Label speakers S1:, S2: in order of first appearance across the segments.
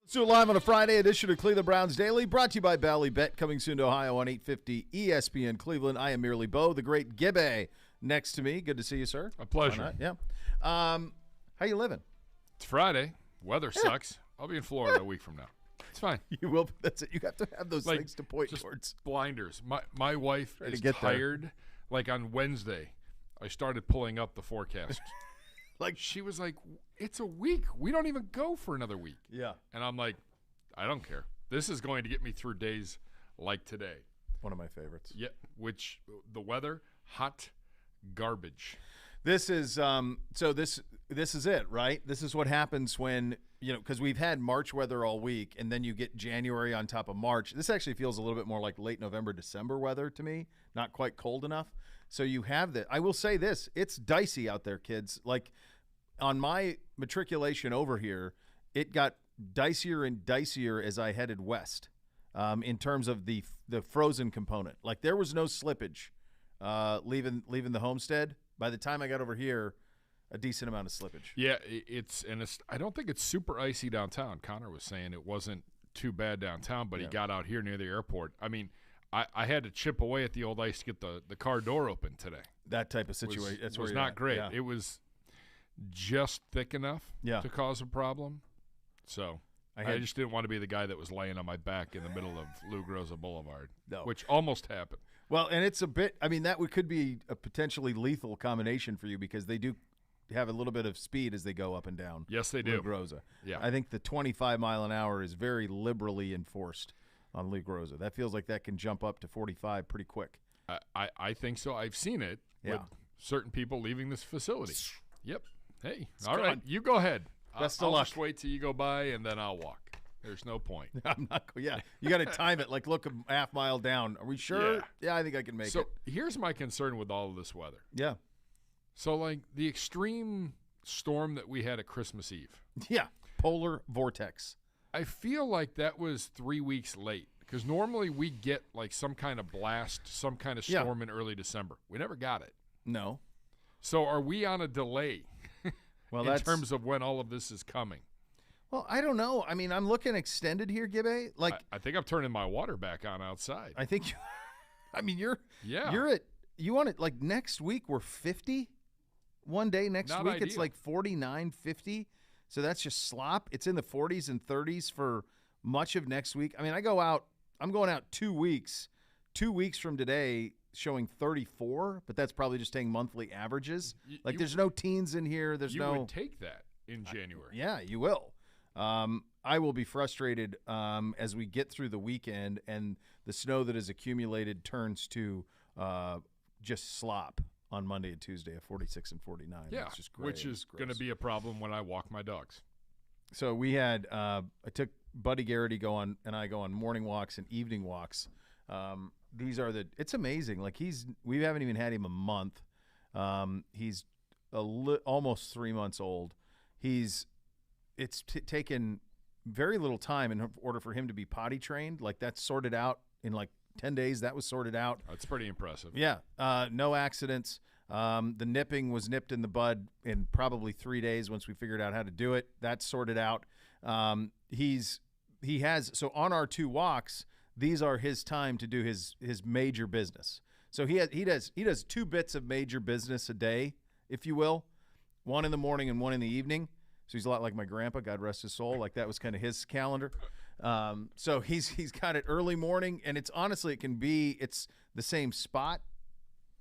S1: Let's do it live on a Friday edition of Cleveland Browns Daily, brought to you by Bally Bet, coming soon to Ohio on 850 ESPN Cleveland. I am Merely Bo, the great Gibbe next to me. Good to see you, sir.
S2: A pleasure.
S1: Yeah. How you living?
S2: It's Friday. Weather sucks. I'll be in Florida a week from now. It's fine.
S1: You will. That's it. You have to have those things to point
S2: just
S1: towards.
S2: Blinders. My wife is
S1: get there.
S2: tired. Like on Wednesday, I started pulling up the forecast. Like she was like, "It's a week. We don't even go for another week."
S1: Yeah.
S2: And I'm like, I don't care. This is going to get me through days like today.
S1: One of my favorites.
S2: Yeah. Which the weather, hot garbage.
S1: This is so this is it, right? This is what happens when, because we've had March weather all week, and then you get January on top of March. This actually feels a little bit more like late November, December weather to me, not quite cold enough. So you have that. I will say this, it's dicey out there, kids. Like on my matriculation over here, it got dicier and dicier as I headed west in terms of the frozen component. Like there was no slippage leaving the homestead. By the time I got over here, a decent amount of slippage.
S2: Yeah, it's I don't think it's super icy downtown. Connor was saying it wasn't too bad downtown, but he got out here near the airport. I mean, I had to chip away at the old ice to get the car door open today.
S1: That type of situation.
S2: It was not great.
S1: Yeah.
S2: It was just thick enough to cause a problem. So I just didn't want to be the guy that was laying on my back in the middle of Lou Groza Boulevard, which almost happened.
S1: Well, and it's a bit – I mean, that could be a potentially lethal combination for you because they do have a little bit of speed as they go up and down.
S2: Yes, they do.
S1: Lou Groza.
S2: Yeah.
S1: I think the 25 mile an hour is very liberally enforced on Lou Groza. That feels like that can jump up to 45 pretty quick.
S2: I think so. I've seen it with certain people leaving this facility. Yep. Hey, all right, you go ahead.
S1: Best
S2: I'll
S1: of luck.
S2: Just wait till you go by, and then I'll walk. There's no point.
S1: I'm not. Yeah, you got to time it. Like, look a half mile down. Are we sure? Yeah, I think I can make it.
S2: So here's my concern with all of this weather.
S1: Yeah.
S2: So, like, the extreme storm that we had at Christmas Eve.
S1: Yeah, polar vortex.
S2: I feel like that was 3 weeks late because normally we get, like, some kind of blast, some kind of storm in early December. We never got it.
S1: No.
S2: So are we on a delay in terms of when all of this is coming?
S1: Well, I don't know. I mean, I'm looking extended here, Gibbe. Like,
S2: I think I'm turning my water back on outside.
S1: I think, you're at, you want it like next week we're 50 one day. Next
S2: Not
S1: week
S2: ideal.
S1: it's like 49, 50. So that's just slop. It's in the 40s and 30s for much of next week. I mean, I'm going out 2 weeks. 2 weeks from today showing 34, but that's probably just taking monthly averages. There's no teens in here.
S2: You would take that in January.
S1: Yeah, you will. I will be frustrated as we get through the weekend and the snow that is accumulated turns to just slop on Monday and Tuesday at 46 and 49.
S2: Yeah,
S1: it's just gray.
S2: which is going to be a problem when I walk my dogs.
S1: So we had I took Buddy Garrity and I go on morning walks and evening walks. These are it's amazing. Like we haven't even had him a month. He's almost 3 months old. It's taken very little time in order for him to be potty trained. Like that's sorted out in like 10 days. That was sorted out.
S2: That's pretty impressive.
S1: Yeah. No accidents. The nipping was nipped in the bud in probably 3 days once we figured out how to do it. That's sorted out. So on our 2 walks, these are his time to do his major business. So he does 2 bits of major business a day, if you will, one in the morning and one in the evening. So he's a lot like my grandpa, God rest his soul. Like that was kind of his calendar. So he's got it early morning, and it's the same spot,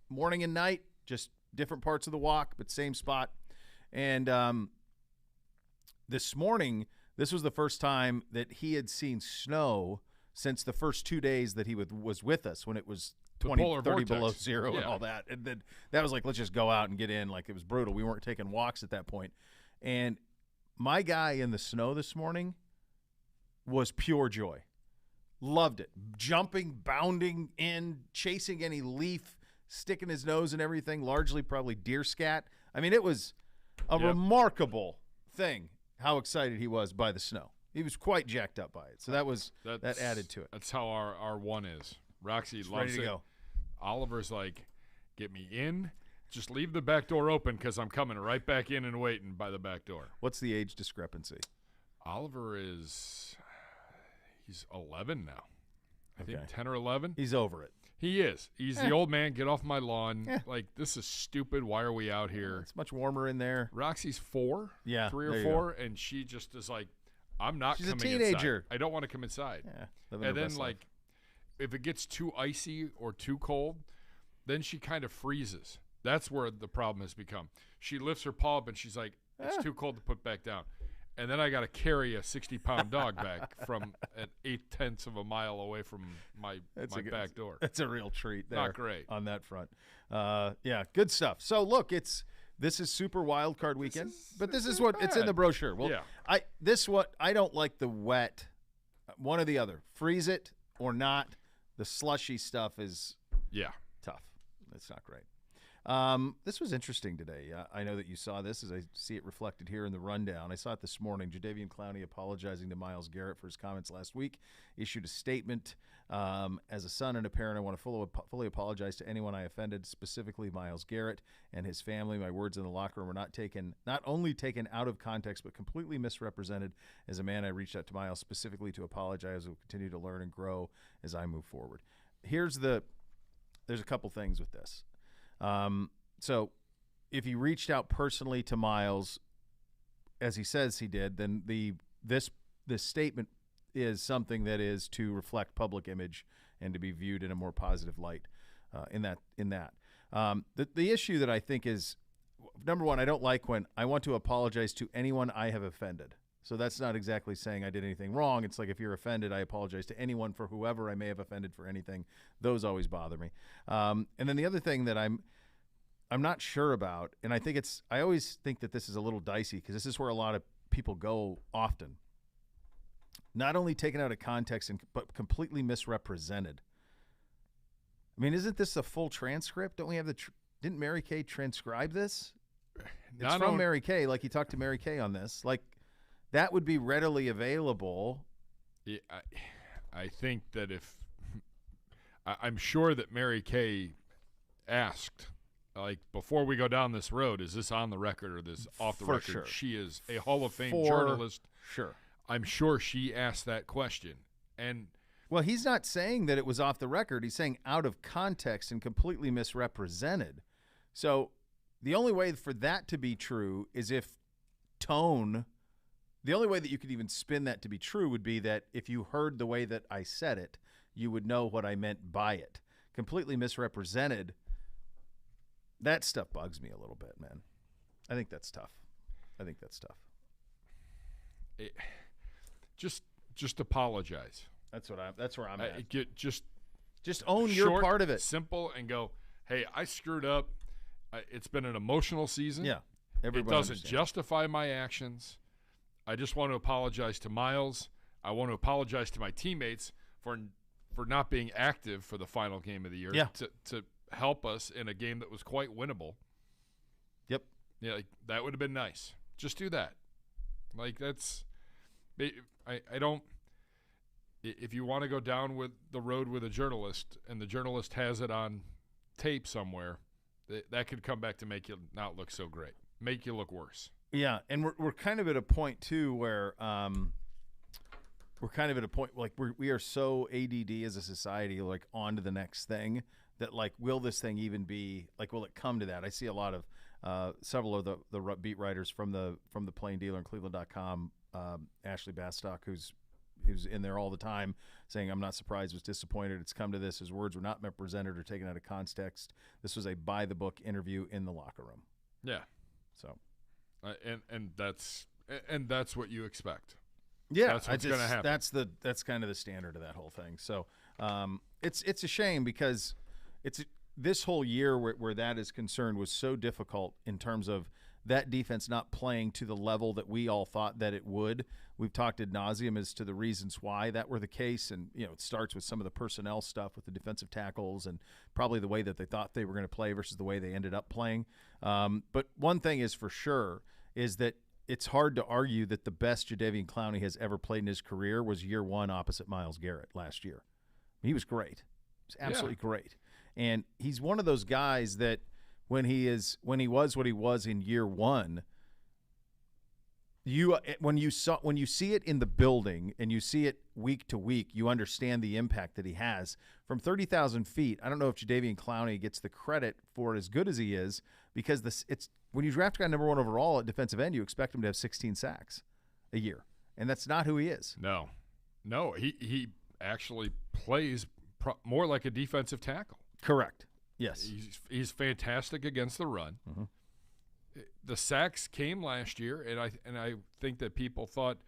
S1: morning and night, just different parts of the walk, but same spot. And this morning, this was the first time that he had seen snow since the first 2 days that he was with us when it was 20, 30 below zero and all that. And then that was like, let's just go out and get in. Like it was brutal. We weren't taking walks at that point. And my guy in the snow this morning was pure joy. Loved it. Jumping, bounding in, chasing any leaf, sticking his nose and everything, largely probably deer scat. I mean, it was a remarkable thing how excited he was by the snow. He was quite jacked up by it. So that added to it.
S2: That's how our one is. Roxy loves
S1: ready to
S2: it.
S1: go.
S2: Oliver's like, get me in. Just leave the back door open because I'm coming right back in and waiting by the back door.
S1: What's the age discrepancy?
S2: Oliver he's 11 now. I think 10 or 11.
S1: He's over it.
S2: He is. He's the old man. Get off my lawn. Like, this is stupid. Why are we out here?
S1: It's much warmer in there.
S2: Roxy's 4.
S1: Yeah.
S2: 3 or 4. And she just is like, I'm not coming inside.
S1: She's a teenager.
S2: I don't want to come inside.
S1: Yeah.
S2: And then, like, if it gets too icy or too cold, then she kind of freezes. That's where the problem has become. She lifts her paw up and she's like, it's too cold to put back down. And then I got to carry a 60-pound dog back from an 8/10 of a mile away from my back door.
S1: That's a real treat there.
S2: Not great.
S1: On that front. Yeah, good stuff. So, look, this is Super Wildcard Weekend, but this is what it's in the brochure. Well, I don't like the wet. One or the other. Freeze it or not. The slushy stuff is tough. It's not great. This was interesting today. I know that you saw this as I see it reflected here in the rundown. I saw it this morning. Jadeveon Clowney apologizing to Myles Garrett for his comments last week, issued a statement. As a son and a parent, I want to fully apologize to anyone I offended, specifically Myles Garrett and his family. My words in the locker room were not only taken out of context, but completely misrepresented. As a man, I reached out to Myles specifically to apologize. I will continue to learn and grow as I move forward. There's a couple things with this. So if he reached out personally to Myles, as he says he did, then this statement is something that is to reflect public image and to be viewed in a more positive light in that. The issue that I think is, number one, I don't like when I want to apologize to anyone I have offended. So that's not exactly saying I did anything wrong. It's like if you're offended, I apologize to anyone for whoever I may have offended for anything. Those always bother me. And then the other thing that I'm not sure about, and I always think that this is a little dicey because this is where a lot of people go often. Not only taken out of context, but completely misrepresented. I mean, isn't this a full transcript? Don't we have didn't Mary Kay transcribe this? It's from Mary Kay. Like, he talked to Mary Kay on this. Like, that would be readily available.
S2: Yeah, I think that I'm sure that Mary Kay asked, like, before we go down this road, is this on the record or this off the record?
S1: Sure.
S2: She is a Hall of Fame journalist.
S1: Sure.
S2: I'm sure she asked that question. And
S1: well, he's not saying that it was off the record. He's saying out of context and completely misrepresented. So the only way for that to be true is if tone – the only way that you could even spin that to be true would be that if you heard the way that I said it, you would know what I meant by it. Completely misrepresented, that stuff bugs me a little bit, man. I think that's tough.
S2: Just apologize.
S1: That's where I'm at.
S2: Just
S1: own your part of it.
S2: Simple, and go, hey, I screwed up. It's been an emotional season.
S1: Yeah.
S2: It doesn't justify my actions. I just want to apologize to Myles. I want to apologize to my teammates for not being active for the final game of the year to help us in a game that was quite winnable.
S1: Yep.
S2: Yeah, like, that would have been nice. Just do that. Like, that's – I don't – if you want to go down with the road with a journalist and the journalist has it on tape somewhere, that could come back to make you not look so great, make you look worse.
S1: Yeah, and we're kind of at a point too where we're kind of at a point like we are so ADD as a society, like on to the next thing, that like will this thing even be like, will it come to that? I see a lot of several of the beat writers from the Plain Dealer and Cleveland.com, Ashley Bastock, who's in there all the time, saying, I'm not surprised, was disappointed. It's come to this. His words were not represented or taken out of context. This was a by-the-book interview in the locker room.
S2: Yeah.
S1: So.
S2: And that's what you expect.
S1: Yeah,
S2: that's what's going to happen.
S1: That's kind of the standard of that whole thing. So it's a shame because this whole year where that is concerned was so difficult in terms of that defense not playing to the level that we all thought that it would. We've talked ad nauseum as to the reasons why that were the case, and it starts with some of the personnel stuff with the defensive tackles and probably the way that they thought they were going to play versus the way they ended up playing. But one thing is for sure is that it's hard to argue that the best Jadeveon Clowney has ever played in his career was year one opposite Myles Garrett last year. He was great. He was absolutely great. And he's one of those guys that when he was what he was in year one, When you see it in the building and you see it week to week, you understand the impact that he has from 30,000 feet. I don't know if Jadeveon Clowney gets the credit for it as good as he is, because it's when you draft a guy number 1 overall at defensive end, you expect him to have 16 sacks a year, and that's not who he is.
S2: No, he actually plays more like a defensive tackle.
S1: Correct. Yes,
S2: he's fantastic against the run. Mm-hmm. The sacks came last year, and I think that people thought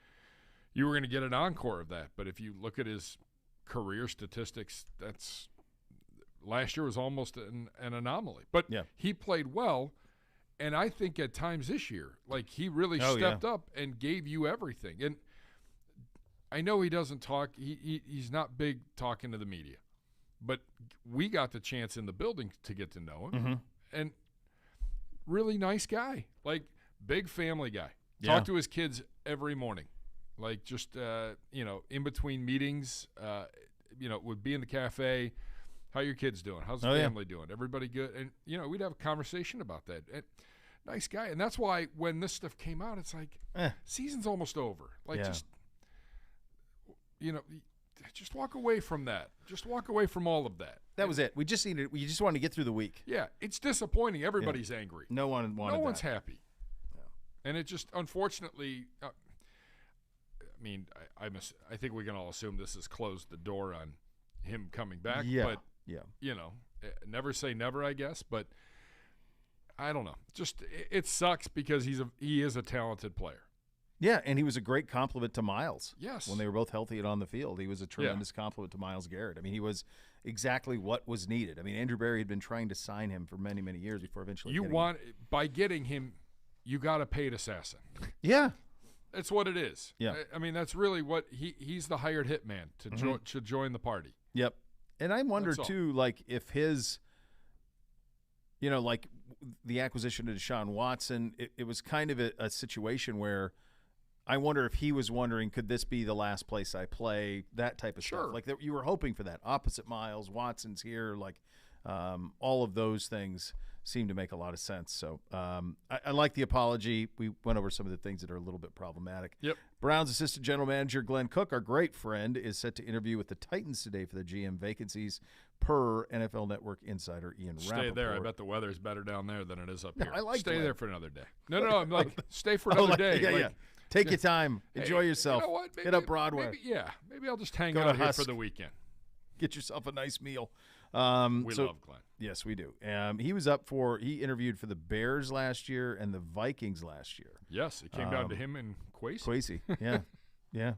S2: you were going to get an encore of that. But if you look at his career statistics, last year was almost an anomaly. But he played well, and I think at times this year, like, he really stepped up and gave you everything. And I know he doesn't talk. He's not big talking to the media, but we got the chance in the building to get to know him, mm-hmm. and really nice guy, like big family guy. Yeah. Talk to his kids every morning, like just in between meetings, would be in the cafe. How your kids doing? How's the family doing? Everybody good? And we'd have a conversation about that. And nice guy, and that's why when this stuff came out, it's like season's almost over. Like just walk away from that. Just walk away from all of that.
S1: That was it. We just wanted to get through the week.
S2: Yeah, it's disappointing. Everybody's angry.
S1: No one's
S2: happy. No. And it just, unfortunately, I think we can all assume this has closed the door on him coming back.
S1: Yeah.
S2: But never say never, I guess. But I don't know. Just it sucks because he is a talented player.
S1: Yeah, and he was a great compliment to Myles.
S2: Yes.
S1: When they were both healthy and on the field, he was a tremendous compliment to Myles Garrett. I mean, he was exactly what was needed. I mean, Andrew Berry had been trying to sign him for many, many years before eventually
S2: by getting him, you got a paid assassin.
S1: Yeah.
S2: That's what it is.
S1: Yeah.
S2: I mean, that's really what he's the hired hitman to join the party.
S1: Yep. And I wonder, too, like, if his, like the acquisition of Deshaun Watson, it was kind of a situation where I wonder if he was wondering, could this be the last place I play, that type of stuff. Like, you were hoping for that. Opposite Myles, Watson's here, like all of those things seem to make a lot of sense. So I like the apology. We went over some of the things that are a little bit problematic.
S2: Yep.
S1: Browns assistant general manager Glenn Cook, our great friend, is set to interview with the Titans today for the GM vacancies, per NFL Network insider Ian Rappaport.
S2: Stay there. I bet the weather's better down there than it is up here.
S1: I like
S2: Stay there for another day. No. I'm like, stay for another day.
S1: Yeah. Take your time. Enjoy yourself.
S2: You know what?
S1: Hit up Broadway.
S2: Maybe I'll just hang out here for the weekend.
S1: Get yourself a nice meal.
S2: We love Glenn.
S1: Yes, we do. He interviewed for the Bears last year and the Vikings last year.
S2: Yes, it came down to him and Kwesi.
S1: Kwesi, yeah.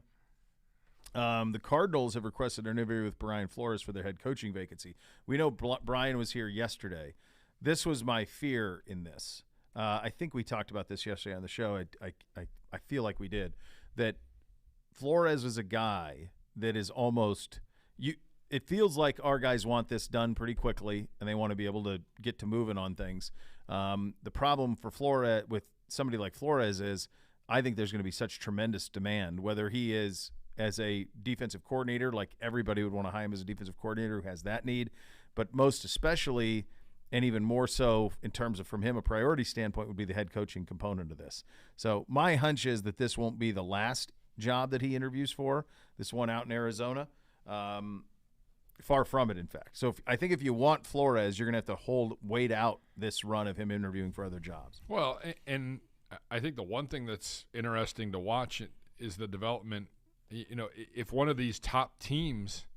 S1: The Cardinals have requested an interview with Brian Flores for their head coaching vacancy. We know Brian was here yesterday. This was my fear in this. I think we talked about this yesterday on the show. I feel like we did. That Flores is a guy that is almost it feels like our guys want this done pretty quickly, and they want to be able to get to moving on things. The problem for Flores with somebody like Flores is I think there's going to be such tremendous demand, whether he is as a defensive coordinator, like everybody would want to hire him as a defensive coordinator who has that need, but most especially and even more so in terms of from him a priority standpoint would be the head coaching component of this. So my hunch is that this won't be the last job that he interviews for, this one out in Arizona. Far from it, in fact. So I think if you want Flores, you're going to have to wait out this run of him interviewing for other jobs.
S2: Well, and I think the one thing that's interesting to watch is the development. If one of these top teams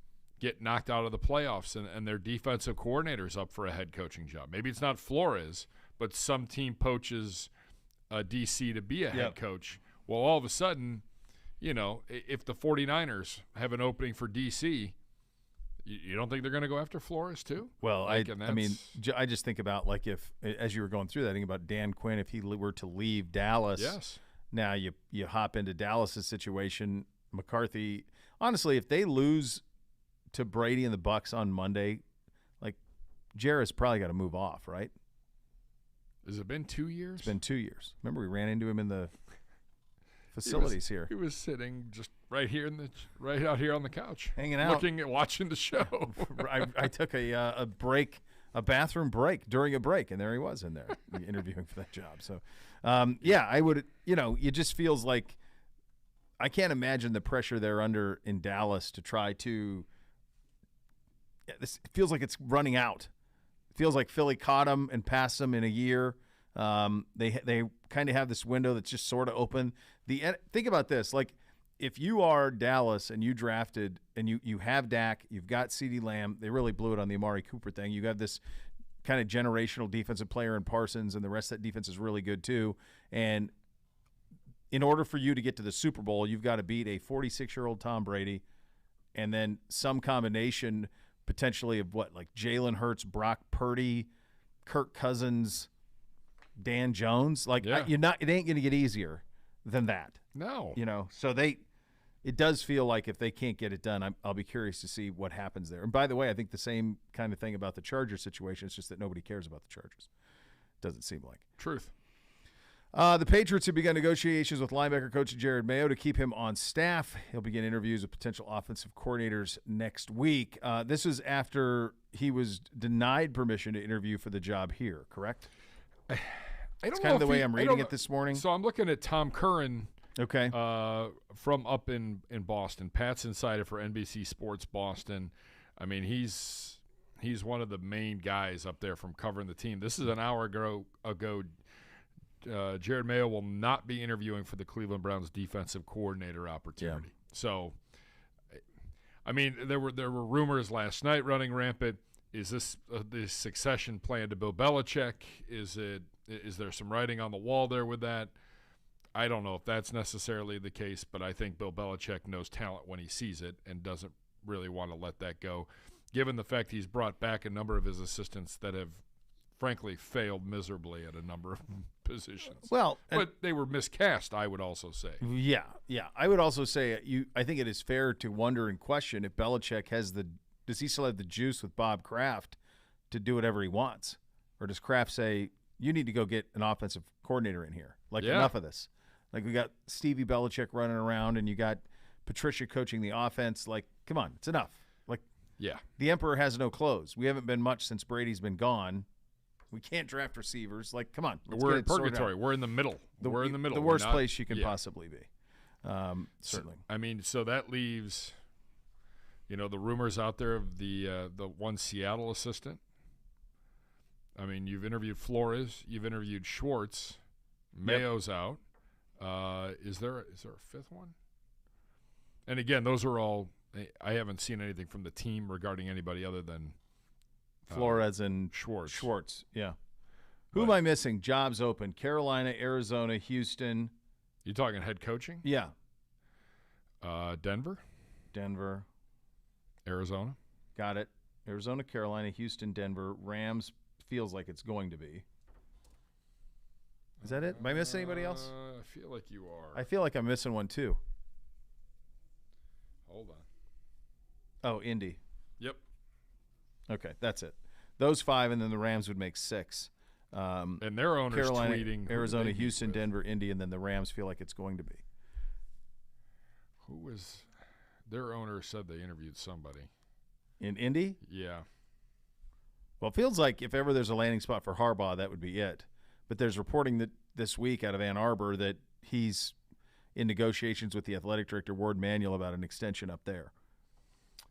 S2: get knocked out of the playoffs and their defensive coordinator's up for a head coaching job, maybe it's not Flores, but some team poaches a DC to be a head coach. Well, all of a sudden, if the 49ers have an opening for DC, you don't think they're going to go after Flores too?
S1: Well, I just think about, like, if, as you were going through that, think about Dan Quinn, if he were to leave Dallas.
S2: Yes. Now
S1: you hop into Dallas's situation. McCarthy, honestly, if they lose to Brady and the Bucs on Monday, like, Jarrett's probably got to move off, right?
S2: Has it been 2 years?
S1: It's been 2 years. Remember, we ran into him in the facilities here.
S2: He was sitting just right out here on the couch,
S1: hanging out,
S2: watching the show.
S1: I took a break a bathroom break during a break, and there he was in there interviewing for that job. So, I would, it just feels like I can't imagine the pressure they're under in Dallas to try to it feels like it's running out. It feels like Philly caught them and passed them in a year. They kind of have this window that's just sort of open. Think about this. Like, if you are Dallas and you drafted and you have Dak, you've got CeeDee Lamb, they really blew it on the Amari Cooper thing. You have this kind of generational defensive player in Parsons, and the rest of that defense is really good too. And in order for you to get to the Super Bowl, you've got to beat a 46-year-old Tom Brady and then some combination potentially of like Jalen Hurts, Brock Purdy, Kirk Cousins, Dan Jones. Like, it ain't going to get easier than that.
S2: No.
S1: So it does feel like if they can't get it done, I'll be curious to see what happens there. And by the way, I think the same kind of thing about the Chargers situation. It's just that nobody cares about the Chargers. Doesn't seem like.
S2: Truth.
S1: The Patriots have begun negotiations with linebacker coach Jared Mayo to keep him on staff. He'll begin interviews with potential offensive coordinators next week. This is after he was denied permission to interview for the job here, correct?
S2: I don't
S1: It's kind of the way I'm reading it this morning.
S2: So I'm looking at Tom Curran.
S1: Okay.
S2: From up in Boston. Pat's insider for NBC Sports Boston. I mean, he's one of the main guys up there from covering the team. This is an hour ago. Jared Mayo will not be interviewing for the Cleveland Browns defensive coordinator opportunity. Yeah. So, I mean, there were rumors last night running rampant. Is this the succession plan to Bill Belichick? Is there some writing on the wall there with that? I don't know if that's necessarily the case, but I think Bill Belichick knows talent when he sees it and doesn't really want to let that go, given the fact he's brought back a number of his assistants that have, frankly, failed miserably at a number of positions.
S1: Well,
S2: but they were miscast, I would also say.
S1: Yeah. I would also say I think it is fair to wonder and question if Belichick does he still have the juice with Bob Kraft to do whatever he wants? Or does Kraft say, you need to go get an offensive coordinator in here? Like, enough of this. Like, we got Stevie Belichick running around and you got Patricia coaching the offense. Like, come on, it's enough. Like, the emperor has no clothes. We haven't been much since Brady's been gone. We can't draft receivers. Like, come on.
S2: We're in purgatory. We're in the middle. We're in the middle.
S1: The worst place you can possibly be. Certainly.
S2: I mean, so that leaves, the rumors out there of the one Seattle assistant. I mean, you've interviewed Flores. You've interviewed Schwartz. Mayo's out. Is there a fifth one? And again, those are all. I haven't seen anything from the team regarding anybody other than
S1: Flores and Schwartz. Yeah. Who am I missing? Jobs open. Carolina, Arizona, Houston.
S2: You talking head coaching?
S1: Yeah.
S2: Denver. Arizona.
S1: Got it. Arizona, Carolina, Houston, Denver. Rams feels like it's going to be. Is that it? Am I missing anybody else?
S2: I feel like you are.
S1: I feel like I'm missing one too.
S2: Hold on.
S1: Oh, Indy.
S2: Yep.
S1: Okay, that's it. Those 5, and then the Rams would make 6.
S2: And their owner's
S1: Carolina,
S2: tweeting.
S1: Arizona, Houston, Denver, Indy, and then the Rams feel like it's going to be.
S2: Who was their owner said they interviewed somebody.
S1: In Indy?
S2: Yeah.
S1: Well, it feels like if ever there's a landing spot for Harbaugh, that would be it. But there's reporting that this week out of Ann Arbor that he's in negotiations with the athletic director, Ward Manuel, about an extension up there.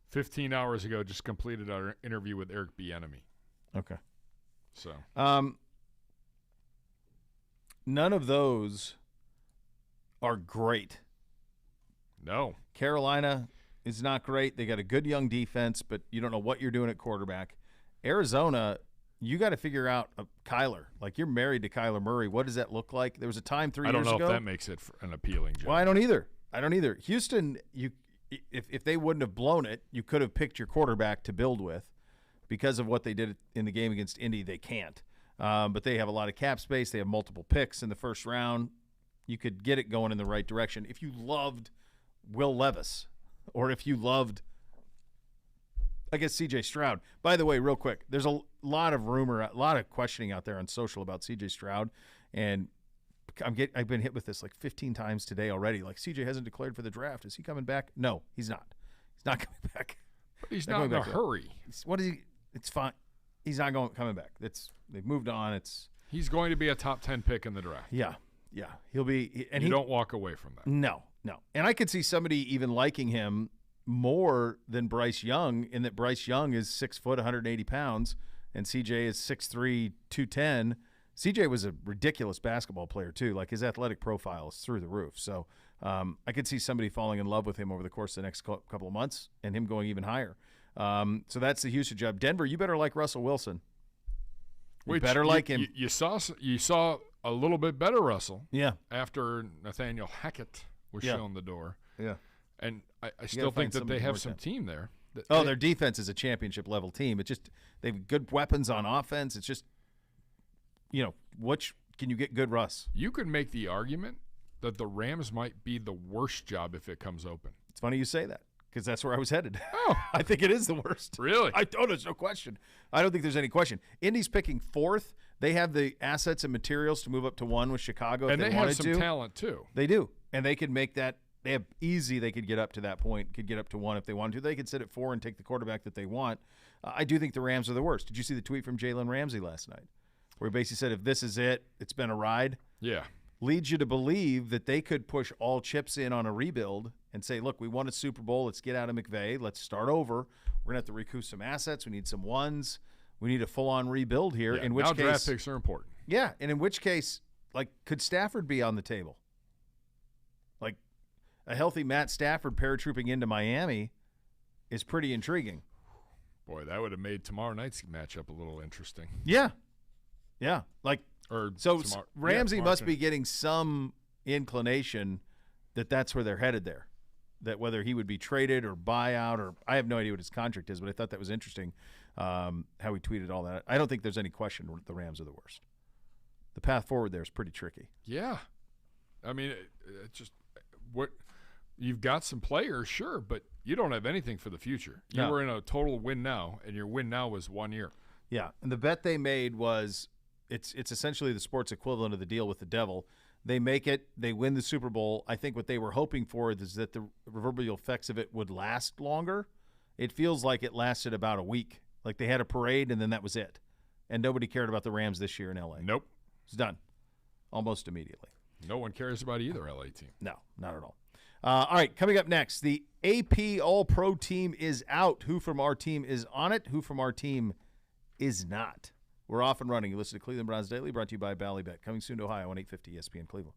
S2: 15 hours ago, just completed our interview with Eric Bieniemy.
S1: Okay.
S2: So.
S1: None of those are great.
S2: No.
S1: Carolina is not great. They got a good young defense, but you don't know what you're doing at quarterback. Arizona, you got to figure out Kyler. Like, you're married to Kyler Murray. What does that look like? There was a time 3 years ago.
S2: I don't know if that makes it an appealing job.
S1: Well, I don't either. Houston, if they wouldn't have blown it, you could have picked your quarterback to build with. Because of what they did in the game against Indy, they can't. But they have a lot of cap space. They have multiple picks in the first round. You could get it going in the right direction. If you loved Will Levis, or if you loved, I guess, C.J. Stroud. By the way, real quick, there's a lot of rumor, a lot of questioning out there on social about C.J. Stroud, and I've been hit with this like 15 times today already. Like, C.J. hasn't declared for the draft. Is he coming back? No, he's not. He's not coming back.
S2: But he's not in a hurry.
S1: What is he? It's fine. He's not coming back. They've moved on.
S2: He's going to be a top 10 pick in the draft.
S1: Yeah. He'll be, and
S2: you don't walk away from that.
S1: No. And I could see somebody even liking him more than Bryce Young, in that Bryce Young is 6 foot, 180 pounds, and CJ is 6'3", 210. CJ was a ridiculous basketball player too. Like, his athletic profile is through the roof. So I could see somebody falling in love with him over the course of the next couple of months, and him going even higher. So that's the Houston job. Denver, you better like Russell Wilson. You better like him.
S2: You saw a little bit better Russell.
S1: Yeah.
S2: After Nathaniel Hackett was shown the door.
S1: Yeah.
S2: And I still think that they have some team there.
S1: Their defense is a championship level team. It's just they have good weapons on offense. It's just, which can you get good Russ?
S2: You could make the argument that the Rams might be the worst job if it comes open.
S1: It's funny you say that, because that's where I was headed.
S2: Oh.
S1: I think it is the worst.
S2: Really?
S1: There's no question. I don't think there's any question. Indy's picking 4th. They have the assets and materials to move up to 1 with Chicago if they wanted to.
S2: And they have some talent too.
S1: They do. And they could make that. They could get up to that point, could get up to 1 if they wanted to. They could sit at 4 and take the quarterback that they want. I do think the Rams are the worst. Did you see the tweet from Jalen Ramsey last night, where he basically said, if this is it, it's been a ride?
S2: Yeah.
S1: Leads you to believe that they could push all chips in on a rebuild and say, look, we won a Super Bowl. Let's get out of McVay. Let's start over. We're going to have to recoup some assets. We need some ones. We need a full-on rebuild here.
S2: Yeah,
S1: in which
S2: now
S1: case,
S2: draft picks are important.
S1: Yeah, and in which case, could Stafford be on the table? A healthy Matt Stafford paratrooping into Miami is pretty intriguing.
S2: Boy, that would have made tomorrow night's matchup a little interesting.
S1: Yeah. Ramsey must be
S2: afternoon.
S1: getting some inclination that that's where they're headed there, that whether he would be traded or buyout, or I have no idea what his contract is, but I thought that was interesting how he tweeted all that. I don't think there's any question the Rams are the worst. The path forward there is pretty tricky.
S2: Yeah. I mean, it just what – you've got some players, sure, but you don't have anything for the future. You were in a total win now, and your win now was 1 year.
S1: Yeah, and the bet they made was it's essentially the sports equivalent of the deal with the devil. They make it, they win the Super Bowl. I think what they were hoping for is that the reverberal effects of it would last longer. It feels like it lasted about a week. Like they had a parade, and then that was it. And nobody cared about the Rams this year in L.A.
S2: Nope.
S1: It's done almost immediately.
S2: No one cares about either L.A. team.
S1: No, not at all. All right, coming up next, the AP All-Pro team is out. Who from our team is on it? Who from our team is not? We're off and running. You listen to Cleveland Browns Daily, brought to you by Ballybet. Coming soon to Ohio on 850 ESPN Cleveland.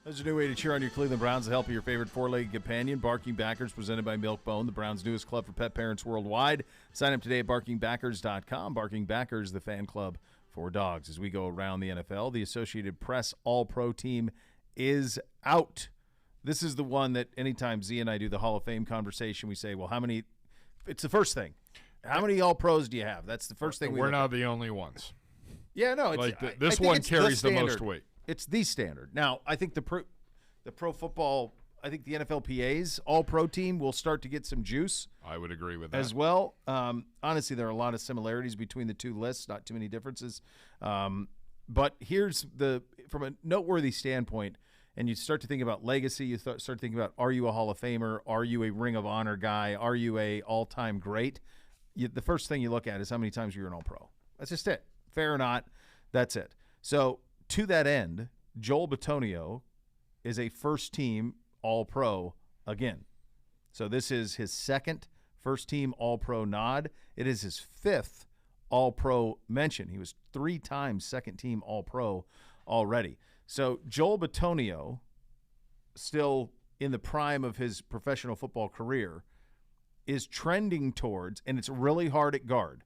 S1: There's a new way to cheer on your Cleveland Browns with the help of your favorite four-legged companion. Barking Backers, presented by Milk-Bone, the Browns' newest club for pet parents worldwide. Sign up today at barkingbackers.com. Barking Backers, the fan club for dogs. As we go around the NFL, the Associated Press All-Pro team is out. This is the one that anytime Z and I do the Hall of Fame conversation, we say, well, how many – it's the first thing. How many All-Pros do you have? That's the first thing we
S2: We're not the only ones.
S1: Yeah, no. It's,
S2: like this one carries the most weight.
S1: It's the standard. Now, I think the pro football, I think the NFLPA's all-pro team will start to get some juice.
S2: I would agree with that.
S1: As well. Honestly, there are a lot of similarities between the two lists, not too many differences. But here's from a noteworthy standpoint, and you start to think about legacy, you start thinking about, are you a Hall of Famer? Are you a Ring of Honor guy? Are you a all-time great? The first thing you look at is how many times you're an all-pro. That's just it. Fair or not, that's it. So, to that end, Joel Bitonio is a first-team All-Pro again. So this is his second first-team All-Pro nod. It is his fifth All-Pro mention. He was 3 times second-team All-Pro already. So Joel Bitonio, still in the prime of his professional football career, is trending towards, and it's really hard at guard.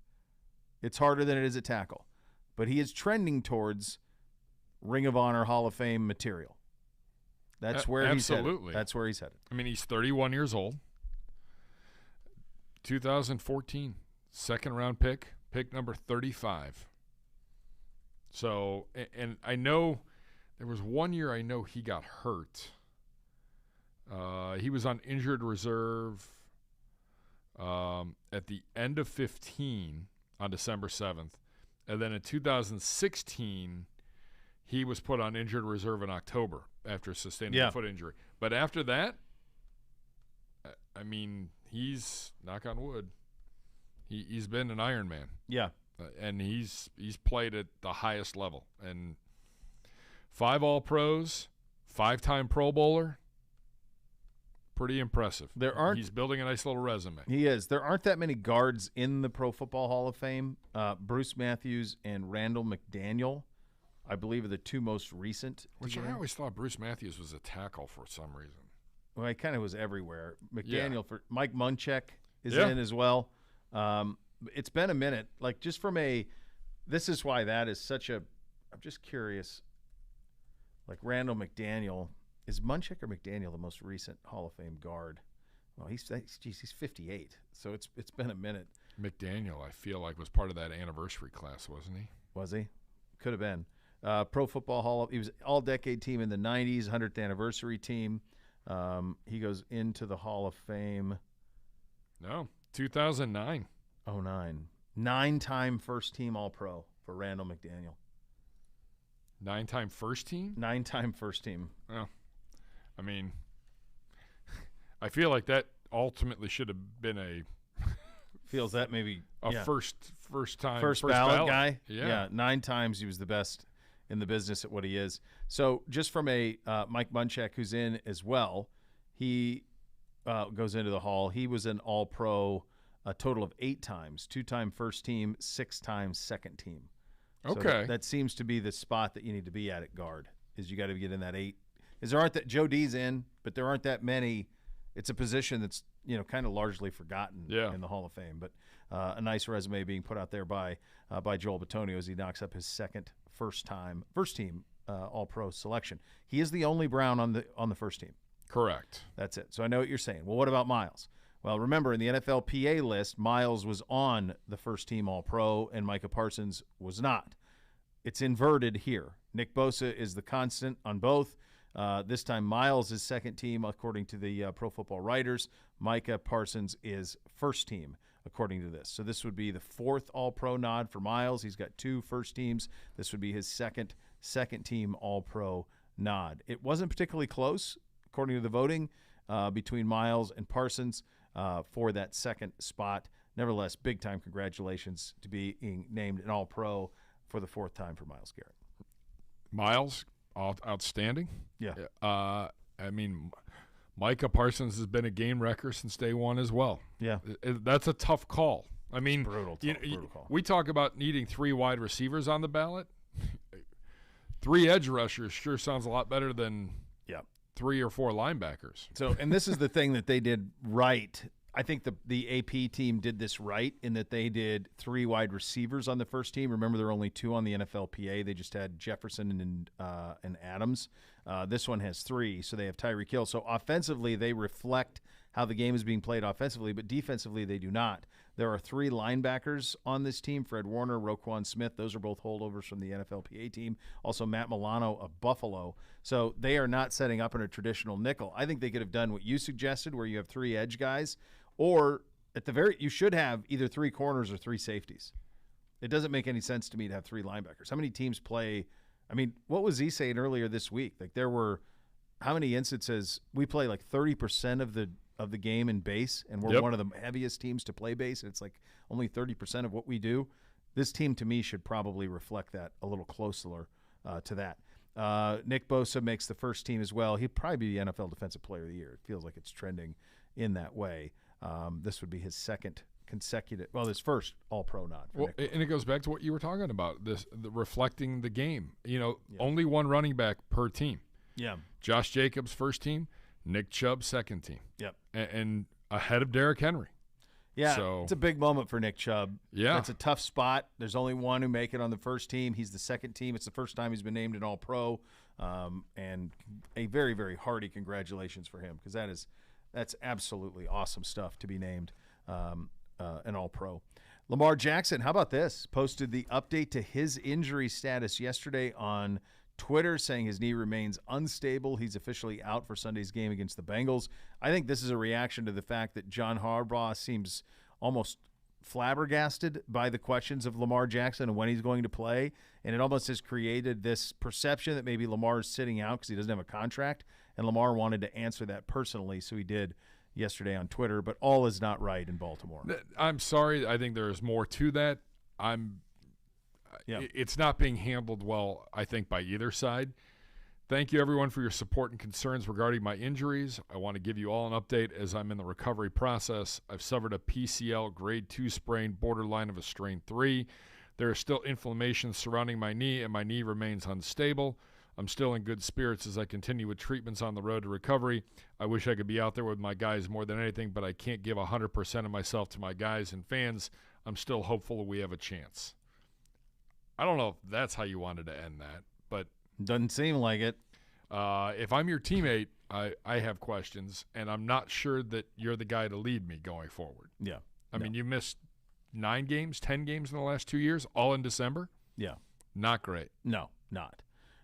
S1: It's harder than it is at tackle. But he is trending towards Ring of Honor Hall of Fame material. That's where he's headed. That's where he's headed.
S2: I mean, he's 31 years old. 2014, second-round pick number 35. So, and I know there was one year I know he got hurt. He was on injured reserve at the end of 15 on December 7th. And then in 2016, he was put on injured reserve in October after sustaining a foot injury. But after that, I mean, he's, knock on wood, he's been an Iron Man.
S1: Yeah.
S2: And he's played at the highest level. And 5 All-Pros, 5-time Pro Bowler, pretty impressive. He's building a nice little resume.
S1: He is. There aren't that many guards in the Pro Football Hall of Fame. Bruce Matthews and Randall McDaniel, I believe, are the 2 most recent.
S2: Which I always thought Bruce Matthews was a tackle for some reason.
S1: Well, he kind of was everywhere. McDaniel for Mike Munchak is in as well. It's been a minute. Like, just from this is why that is such a. I'm just curious. Like Randall McDaniel. Is Munchak or McDaniel the most recent Hall of Fame guard? Well, he's 58, so it's been a minute.
S2: McDaniel, I feel like, was part of that anniversary class, wasn't he?
S1: Was he? Could have been. Pro Football Hall he was all-decade team in the 90s, 100th anniversary team. He goes into the Hall of Fame.
S2: No, 2009.
S1: 09. 9-time first-team All-Pro for Randall McDaniel.
S2: 9-time first team?
S1: 9-time first team.
S2: Oh. I mean, I feel like that ultimately should have been a
S1: feels that maybe
S2: first time
S1: first ballot guy.
S2: Yeah,
S1: 9 times he was the best in the business at what he is. So just from a Mike Munchak, who's in as well, he goes into the Hall. He was an All-Pro a total of 8 times, 2-time first team, 6 times second team.
S2: Okay,
S1: so that seems to be the spot that you need to be at guard. Is you got to get in that 8. Is there aren't that Joe D's in, but there aren't that many. It's a position that's kind of largely forgotten in the Hall of Fame. But a nice resume being put out there by Joel Bitonio as he knocks up his second first team All-Pro selection. He is the only Brown on the first team.
S2: Correct.
S1: That's it. So I know what you're saying. Well, what about Miles? Well, remember in the NFLPA list, Miles was on the first team All-Pro and Micah Parsons was not. It's inverted here. Nick Bosa is the constant on both. This time Miles is second team according to the Pro Football Writers. Micah Parsons is first team according to this. So this would be the 4th All-Pro nod for Miles. He's got 2 first teams. This would be his second team All-Pro nod. It wasn't particularly close according to the voting between Miles and Parsons for that second spot. Nevertheless, big time congratulations to being named an All-Pro for the 4th time for Myles Garrett.
S2: Miles, outstanding.
S1: Yeah.
S2: I mean, Micah Parsons has been a game wrecker since day one as well.
S1: Yeah.
S2: That's a tough call. I mean,
S1: brutal call.
S2: We talk about needing 3 wide receivers on the ballot. 3 edge rushers sure sounds a lot better than
S1: Yeah.
S2: 3 or 4 linebackers.
S1: So, and this is the thing that they did right. I think the AP team did this right in that they did 3 wide receivers on the first team. Remember, there are only 2 on the NFLPA. They just had Jefferson and Adams. This one has 3, so they have Tyreek Hill. So offensively, they reflect how the game is being played offensively, but defensively, they do not. There are 3 linebackers on this team: Fred Warner, Roquan Smith. Those are both holdovers from the NFLPA team. Also, Matt Milano of Buffalo. So they are not setting up in a traditional nickel. I think they could have done what you suggested, where you have 3 edge guys, or at the you should have either 3 corners or 3 safeties. It doesn't make any sense to me to have 3 linebackers. How many teams play? I mean, what was he saying earlier this week? Like, there were how many instances we play like 30% of the game in base, and we're one of the heaviest teams to play base, and it's like only 30% of what we do. This team, to me, should probably reflect that a little closer to that. Nick Bosa makes the first team as well. He'd probably be the NFL Defensive Player of the Year. It feels like it's trending in that way. This would be his second consecutive – well, his first All-Pro nod.
S2: Well, and it goes back to what you were talking about, reflecting the game. Only 1 running back per team.
S1: Yeah.
S2: Josh Jacobs, first team. Nick Chubb, second team.
S1: Yep.
S2: And ahead of Derrick Henry.
S1: Yeah,
S2: so,
S1: it's a big moment for Nick Chubb.
S2: Yeah.
S1: It's a tough spot. There's only 1 who make it on the first team. He's the second team. It's the first time he's been named an All-Pro. And a very, very hearty congratulations for him, because that's absolutely awesome stuff to be named an All-Pro. Lamar Jackson, how about this? Posted the update to his injury status yesterday on Twitter, saying his knee remains unstable. He's officially out for Sunday's game against the Bengals. I think this is a reaction to the fact that John Harbaugh seems almost flabbergasted by the questions of Lamar Jackson and when he's going to play, and it almost has created this perception that maybe Lamar is sitting out because he doesn't have a contract, and Lamar wanted to answer that personally, so he did yesterday on Twitter. But all is not right in Baltimore.
S2: I'm sorry. I think there's more to that. It's not being handled well, I think, by either side. Thank you, everyone, for your support and concerns regarding my injuries. I want to give you all an update as I'm in the recovery process. I've suffered a PCL grade 2 sprain, borderline of a strain 3. There is still inflammation surrounding my knee, and my knee remains unstable. I'm still in good spirits as I continue with treatments on the road to recovery. I wish I could be out there with my guys more than anything, but I can't give 100% of myself to my guys and fans. I'm still hopeful we have a chance. I don't know if that's how you wanted to end that, but
S1: doesn't seem like it.
S2: If I'm your teammate, I have questions, and I'm not sure that you're the guy to lead me going forward.
S1: Yeah.
S2: I mean, you missed 9 games, 10 games in the last 2 years, all in December.
S1: Yeah.
S2: Not great.
S1: No, not.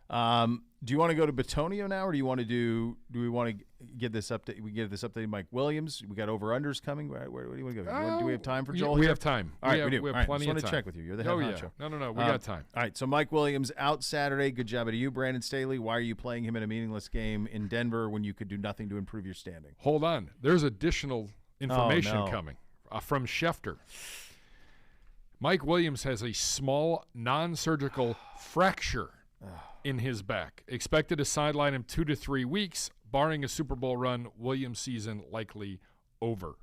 S1: Do you want to go to Bitonio now, or do we want to get this update? We give this update to Mike Williams. We got over-unders coming. Where do you want to go? Do we have time for Joel?
S2: We have time.
S1: All right, we do.
S2: We have
S1: plenty of time.
S2: I just want
S1: to check with you. You're the head honcho.
S2: No. We got time.
S1: All right, so Mike Williams out Saturday. Good job to you, Brandon Staley. Why are you playing him in a meaningless game in Denver when you could do nothing to improve your standing?
S2: Hold on. There's additional information coming from Schefter. Mike Williams has a small non-surgical fracture in his back. Expected to sideline him 2 to 3 weeks. Barring a Super Bowl run, Williams' season likely over.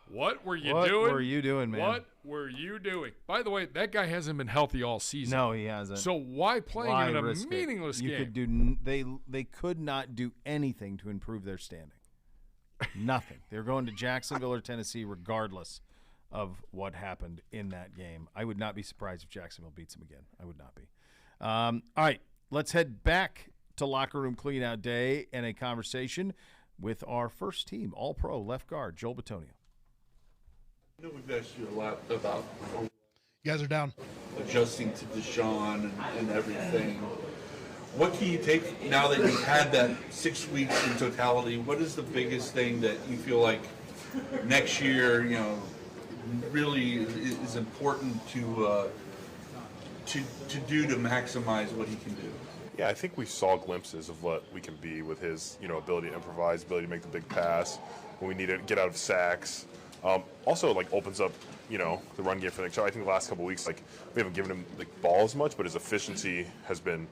S2: What were you doing?
S1: What were you doing, man?
S2: What were you doing? By the way, that guy hasn't been healthy all season.
S1: No, he hasn't.
S2: So why playing him in a meaningless game?
S1: They could not do anything to improve their standing. Nothing. They're going to Jacksonville or Tennessee regardless of what happened in that game. I would not be surprised if Jacksonville beats them again. I would not be. All right, let's head back to Locker Room Cleanout Day and a conversation with our first team, All-Pro left guard, Joel Bitonio.
S3: I know we've asked you a lot about
S4: you guys are down.
S3: Adjusting to Deshaun and everything. What can you take now that you've had that 6 weeks in totality? What is the biggest thing that you feel like next year, really is important to do to maximize what he can do?
S5: Yeah, I think we saw glimpses of what we can be with his, ability to improvise, ability to make the big pass when we need to get out of sacks. Also, opens up, the run game for Nick Chubb. I think the last couple of weeks, we haven't given him the ball as much, but his efficiency has been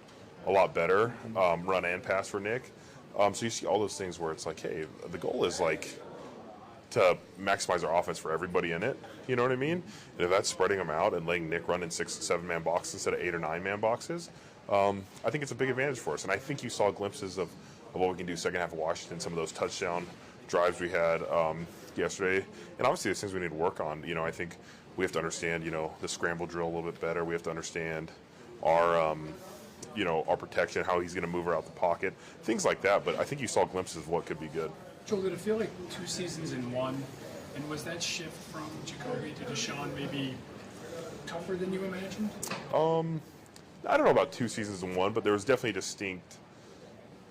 S5: a lot better, run and pass for Nick. So you see all those things where it's hey, the goal is to maximize our offense for everybody in it. You know what I mean? And if that's spreading them out and letting Nick run in 6 and 7 man boxes instead of 8 or 9 man boxes, I think it's a big advantage for us. And I think you saw glimpses of what we can do second half of Washington, some of those touchdown drives we had yesterday. And obviously there's things we need to work on. You know, I think we have to understand, you know, the scramble drill a little bit better. We have to understand our, you know, our protection, how he's going to move her out the pocket, things like that. But I think you saw glimpses of what could be good.
S6: Joel, did it feel like 2 seasons in one? And was that shift from Jacoby to Deshaun maybe tougher than you imagined?
S5: I don't know about 2 seasons in one, but there was definitely a distinct,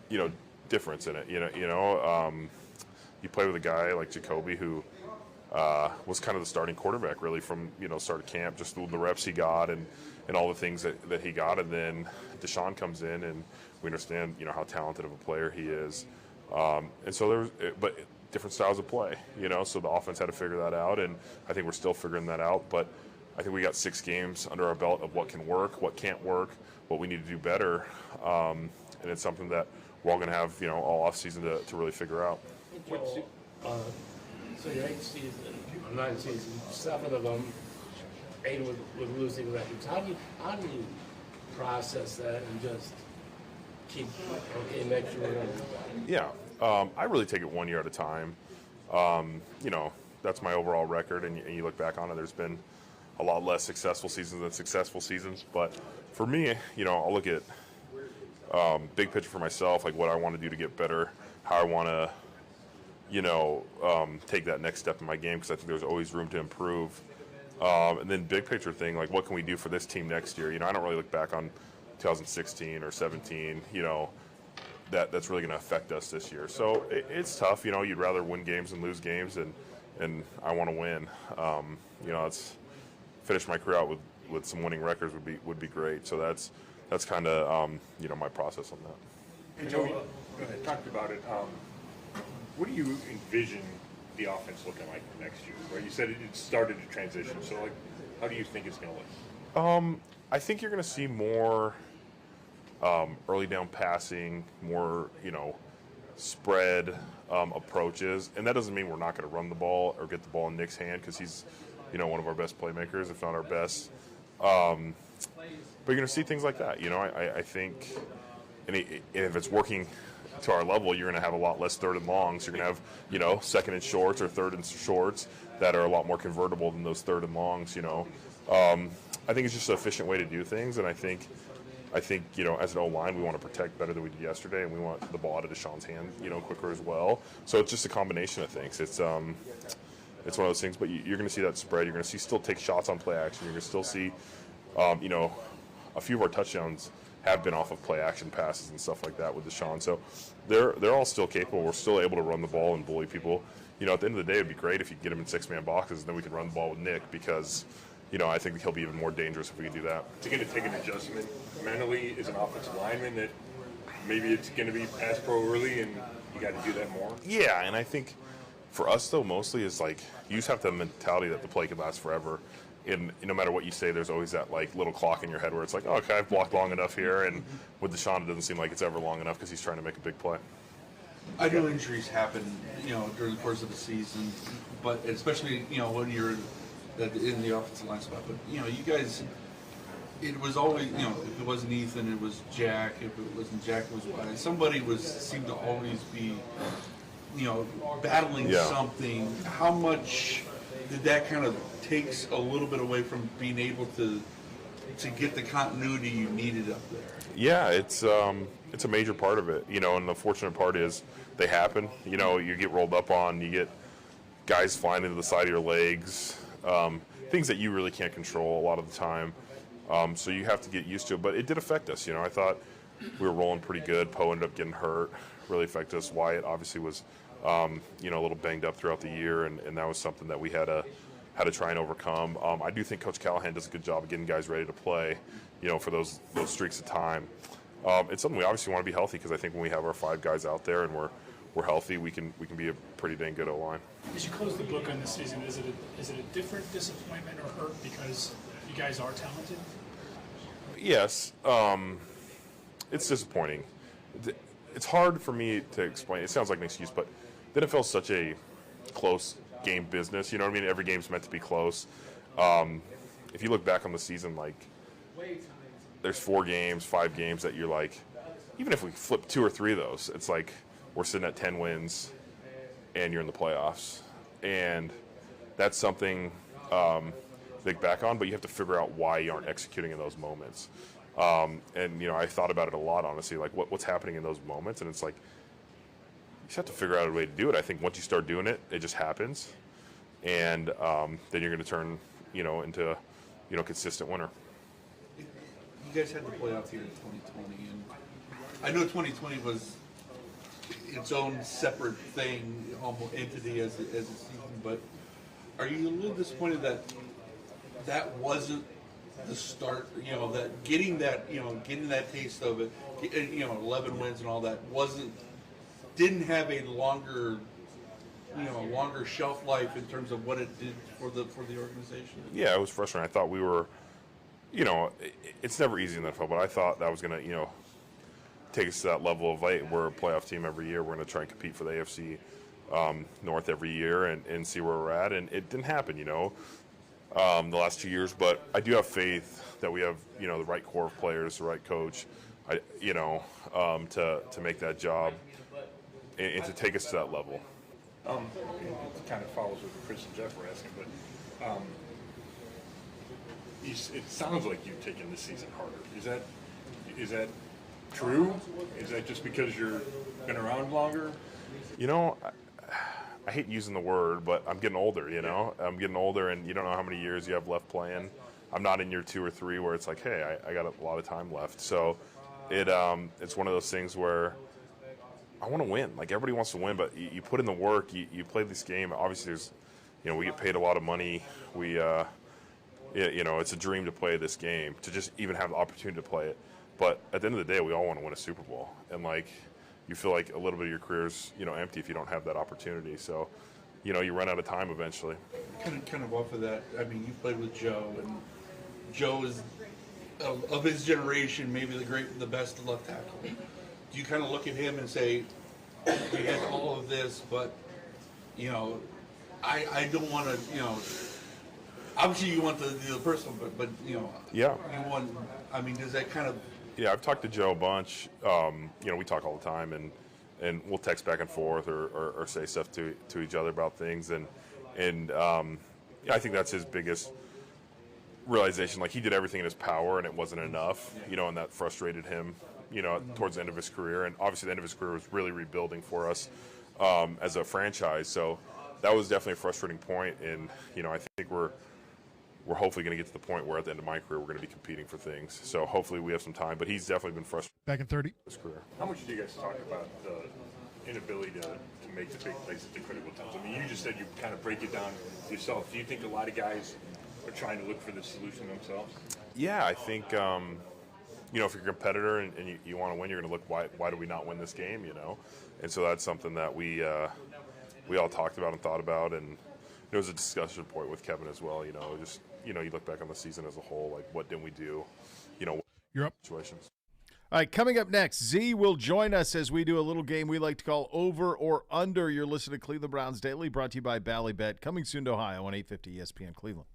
S5: you know, difference in it. You play with a guy like Jacoby who was kind of the starting quarterback really from, you know, start of camp, just the reps he got and all the things that he got. And then Deshaun comes in and we understand, you know, how talented of a player he is. And so but different styles of play, you know, so the offense had to figure that out. And I think we're still figuring that out. But I think we got 6 games under our belt of what can work, what can't work, what we need to do better. And it's something that we're all going to have, you know, all offseason to really figure out.
S7: So your 8 season, 9 seasons, 7 of them, 8 with losing records. How do you process that and just keep next year?
S5: Yeah, I really take it 1 year at a time. You know, that's my overall record, and you look back on it. There's been a lot less successful seasons than successful seasons, but for me, you know, I'll look at big picture for myself, like what I want to do to get better, how I want to, you know, take that next step in my game, because I think there's always room to improve. And then big picture thing, like what can we do for this team next year? You know, I don't really look back on 2016 or 17, you know, that's really going to affect us this year. So it's tough, you know, you'd rather win games than lose games, and I want to win. You know, it's finish my career out with some winning records would be great. So that's kind of, you know, my process on that.
S8: And Joey, talked about it. What do you envision the offense looking like next year? Right, you said it started to transition. So, like, how do you think it's going to look?
S5: I think you're going to see more early down passing, more, you know, spread approaches, and that doesn't mean we're not going to run the ball or get the ball in Nick's hand, because he's, you know, one of our best playmakers, if not our best. But you're going to see things like that. You know, I think, and if it's working to our level, you're going to have a lot less third and longs. You're going to have, you know, second and shorts or third and shorts that are a lot more convertible than those third and longs, you know. I think it's just an efficient way to do things, and I think, you know, as an O-line, we want to protect better than we did yesterday, and we want the ball out of Deshaun's hand, you know, quicker as well. So it's just a combination of things. It's one of those things, but you're going to see that spread. You're going to see still take shots on play action. You're going to still see, you know, a few of our touchdowns have been off of play action passes and stuff like that with Deshaun. So they're all still capable. We're still able to run the ball and bully people. You know, at the end of the day, it'd be great if you could get him in 6-man boxes, and then we could run the ball with Nick, because, you know, I think he'll be even more dangerous if we could do that.
S8: Is it going to take an adjustment mentally as an offensive lineman that maybe it's going to be pass pro early and you got to do that more?
S5: Yeah, and I think for us, though, mostly is like you just have the mentality that the play can last forever. And no matter what you say, there's always that like little clock in your head where it's like, oh, okay, I've blocked long enough here. And with Deshaun, it doesn't seem like it's ever long enough because he's trying to make a big play.
S3: I know injuries happen, you know, during the course of the season, but especially, you know, when you're in the offensive line spot. But, you know, you guys, it was always, you know, if it wasn't Ethan, it was Jack. If it wasn't Jack, it was Wise. Somebody seemed to always be, you know, battling something. How much did that kind of takes a little bit away from being able to get the continuity you needed up there?
S5: Yeah, it's a major part of it, you know, and the fortunate part is they happen. You know, you get rolled up on, you get guys flying into the side of your legs, things that you really can't control a lot of the time. So you have to get used to it, but it did affect us. You know, I thought we were rolling pretty good. Poe ended up getting hurt, really affected us. Wyatt obviously was, you know, a little banged up throughout the year, and that was something that we had to try and overcome. I do think Coach Callahan does a good job of getting guys ready to play, you know, for those streaks of time. It's something we obviously want to be healthy, because I think when we have our 5 guys out there and we're healthy, we can be a pretty dang good O-line.
S6: As you close the book on this season, is it a different disappointment or hurt because you guys are talented?
S5: Yes, it's disappointing. It's hard for me to explain. It sounds like an excuse, but the NFL is such a close game business. You know what I mean? Every game's meant to be close. If you look back on the season, like there's 4 games, 5 games that you're like, even if we flip 2 or 3 of those, it's like we're sitting at 10 wins and you're in the playoffs. And that's something to think back on, but you have to figure out why you aren't executing in those moments. And, I thought about it a lot, honestly, like what's happening in those moments. And it's like, you just have to figure out a way to do it. I think once you start doing it, it just happens. And then you're going to turn, into a consistent winner.
S3: You guys had the playoff here in 2020, and I know 2020 was its own separate thing, almost entity as a season, but are you a little disappointed that wasn't the start, that getting that taste of it, 11 wins and all that didn't have a longer shelf life in terms of what it did for the organization?
S5: Yeah, it was frustrating. I thought we were, it's never easy in the NFL, but I thought that was going to, take us to that level of we're a playoff team every year. We're going to try and compete for the AFC North every year and see where we're at. And it didn't happen, the last 2 years. But I do have faith that we have, the right core of players, the right coach, to make that job and to take us to that level.
S8: It kind of follows what Chris and Jeff were asking, but it sounds like you've taken this season harder. Is that true? Is that just because you've been around longer?
S5: I hate using the word, but I'm getting older, I'm getting older, and you don't know how many years you have left playing. I'm not in year 2 or 3 where it's like, hey, I got a lot of time left. So it's one of those things where I want to win. Like, everybody wants to win, but you put in the work, you play this game. Obviously, there's, we get paid a lot of money. It's a dream to play this game, to just even have the opportunity to play it. But at the end of the day, we all want to win a Super Bowl. And, you feel like a little bit of your career's, empty if you don't have that opportunity. So, you run out of time eventually.
S3: Kind of off of that, I mean, you played with Joe, and Joe is, of his generation, maybe the best left tackle. Do you kind of look at him and say, we had all of this, but, I don't want to, obviously you want the personal, but
S5: Yeah.
S3: You want, I mean, does that kind of...
S5: Yeah, I've talked to Joe a bunch. We talk all the time, and we'll text back and forth or say stuff to each other about things. And I think that's his biggest realization. Like, he did everything in his power, and it wasn't enough, and that frustrated him, towards the end of his career. And obviously the end of his career was really rebuilding for us as a franchise. So that was definitely a frustrating point. And, I think we're hopefully going to get to the point where at the end of my career we're going to be competing for things. So hopefully we have some time. But he's definitely been frustrated.
S4: Back in 30.
S5: His career.
S8: How much do you guys talk about the inability to make the big plays at the critical times? I mean, you just said you kind of break it down yourself. Do you think a lot of guys are trying to look for the solution themselves?
S5: Yeah, I think, if you're a competitor and you want to win, you're going to look, why do we not win this game, And so that's something that we all talked about and thought about. And it was a discussion point with Kevin as well, just, you look back on the season as a whole, like, what didn't we do,
S4: You're up.
S5: situations.
S1: All right, coming up next, Z will join us as we do a little game we like to call Over or Under. You're listening to Cleveland Browns Daily, brought to you by Ballybet, coming soon to Ohio on 850 ESPN Cleveland.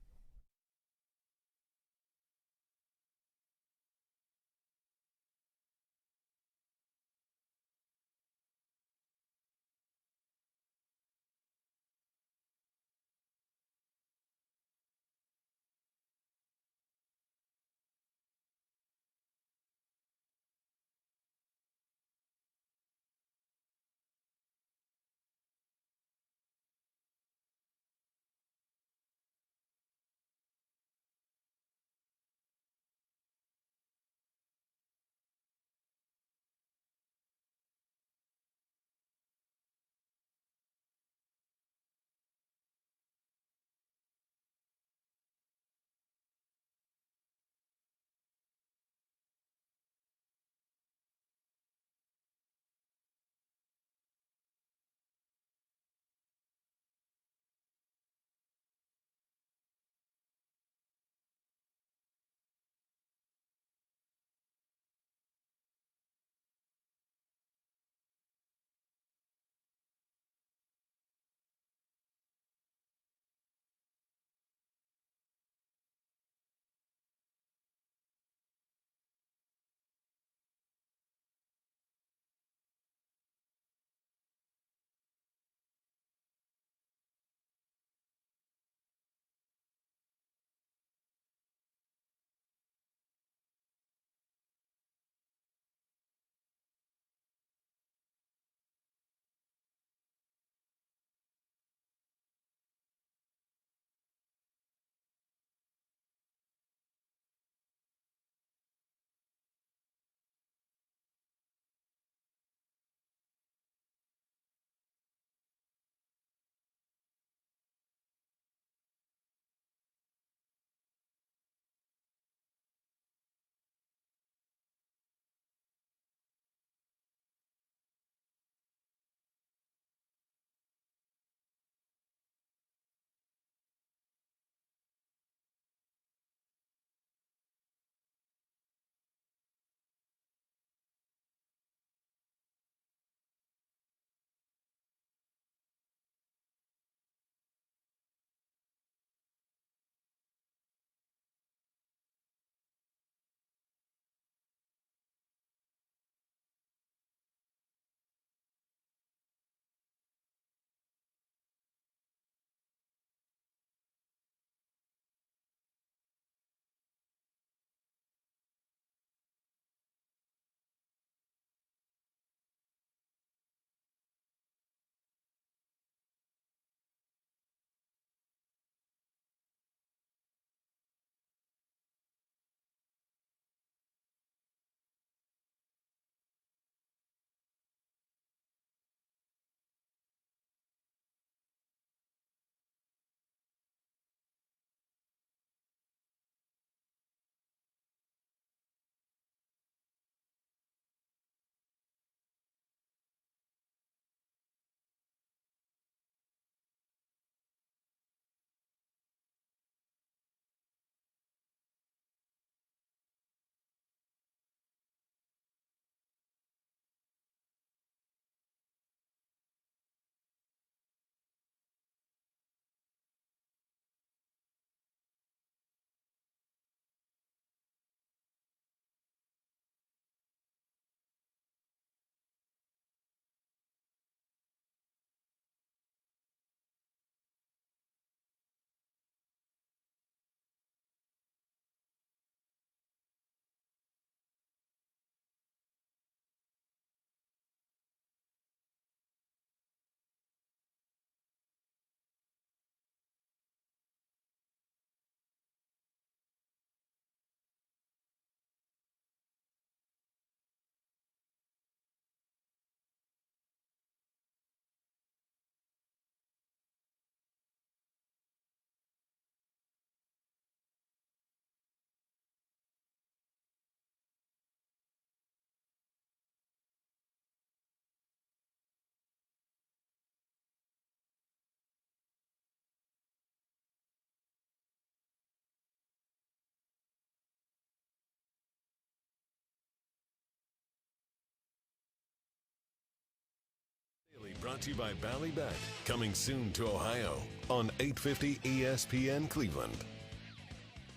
S9: brought to you by Ballybet. Coming soon to Ohio on 850 ESPN Cleveland.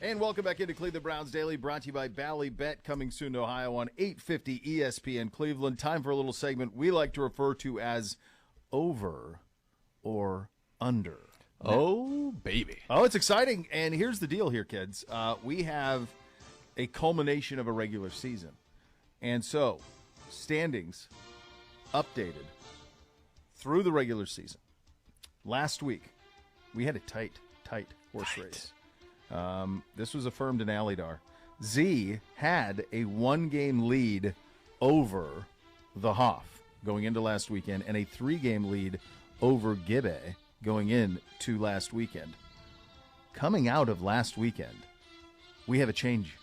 S1: And welcome back into Cleveland Browns Daily, brought to you by Ballybet, coming soon to Ohio on 850 ESPN Cleveland. Time for a little segment we like to refer to as Over or Under.
S10: Oh, baby.
S1: Oh, it's exciting. And here's the deal here, kids. We have a culmination of a regular season. And so, standings updated through the regular season. Last week, we had a tight horse race. This was affirmed in Alydar. Z had a 1-game lead over the Hoff going into last weekend and a 3-game lead over Gibbe going into last weekend. Coming out of last weekend, we have a change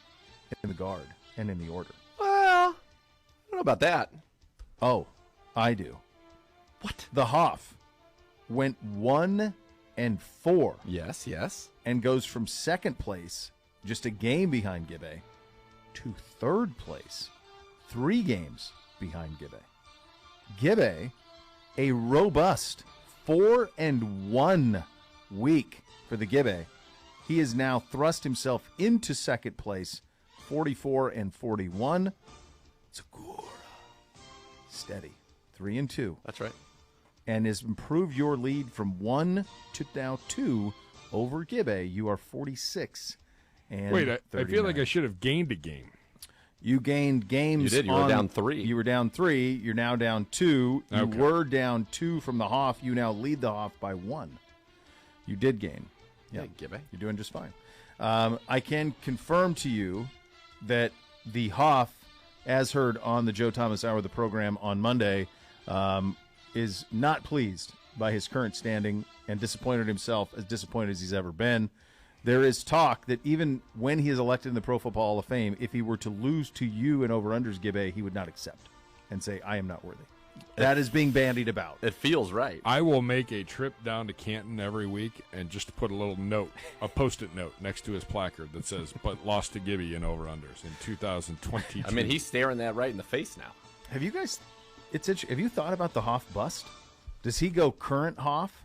S1: in the guard and in the order.
S10: Well, I don't know about that.
S1: Oh, I do.
S10: What?
S1: The Hoff went 1-4.
S10: Yes.
S1: And goes from second place, just a game behind Gibbe, to third place, 3 games behind Gibbe. Gibbe, a robust 4-1 week for the Gibbe. He has now thrust himself into second place, 44-41. Segura, steady, 3-2.
S10: That's right.
S1: And has improved your lead from 1 to now 2 over Gibbe. You are 46 and
S2: Wait, I
S1: 39.
S2: feel like I should have gained a game.
S1: You gained games.
S10: You did. You were down 3.
S1: You were down 3. You're now down 2. You
S2: Okay.
S1: were down 2 from the Hoff. You now lead the Hoff by 1. You did gain.
S10: Yeah, Gibbe.
S1: You're doing just fine. I can confirm to you that the Hoff, as heard on the Joe Thomas Hour of the program on Monday, is not pleased by his current standing and disappointed himself, as disappointed as he's ever been. There is talk that even when he is elected in the Pro Football Hall of Fame, if he were to lose to you in over-unders, Gibbe, he would not accept and say, I am not worthy. That is being bandied about.
S10: It feels right.
S2: I will make a trip down to Canton every week and just put a little note, a Post-it note next to his placard that says, but lost to Gibby in over-unders in 2022.
S10: I mean, he's staring that right in the face now.
S1: Have you guys, have you thought about the Hoff bust? Does he go current Hoff?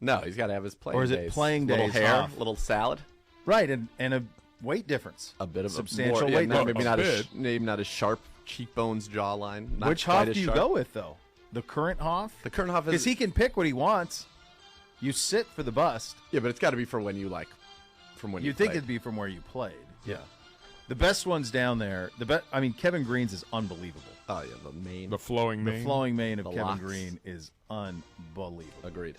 S10: No, he's got to have his playing
S1: Or is it
S10: days.
S1: playing
S10: Little
S1: days
S10: hair,
S1: off?
S10: little salad.
S1: Right, and a weight difference.
S10: A bit of
S1: substantial
S10: a more,
S1: weight
S10: yeah,
S1: difference.
S10: maybe not as sharp cheekbones, jawline. Not
S1: Which
S10: quite
S1: Hoff
S10: as
S1: do you
S10: sharp.
S1: go with, though? The current Hoff?
S10: The current Hoff is...
S1: Because he can pick what he wants. You sit for the bust.
S10: Yeah, but it's got to be for when you from when you
S1: You'd think
S10: played.
S1: it'd be from where you played.
S10: Yeah.
S1: The best ones down there, Kevin Green's is unbelievable.
S10: Oh, yeah, the mane.
S2: The flowing mane.
S1: The flowing mane of
S10: The
S1: Kevin
S10: locks.
S1: Green is unbelievable.
S10: Agreed.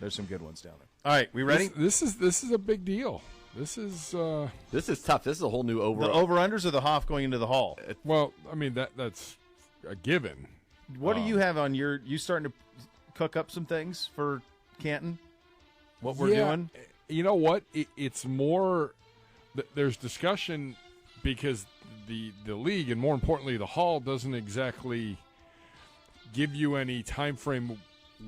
S1: There's some good ones down there. All right, we ready?
S2: This is a big deal. This is
S10: tough. This is a whole new over.
S1: The over-unders or the Hoff going into the Hall?
S2: well, I mean that's a given.
S1: What do you have on your? You starting to cook up some things for Canton? What we're doing?
S2: You know what? It's more. There's discussion because the league and more importantly the Hall doesn't exactly give you any time frame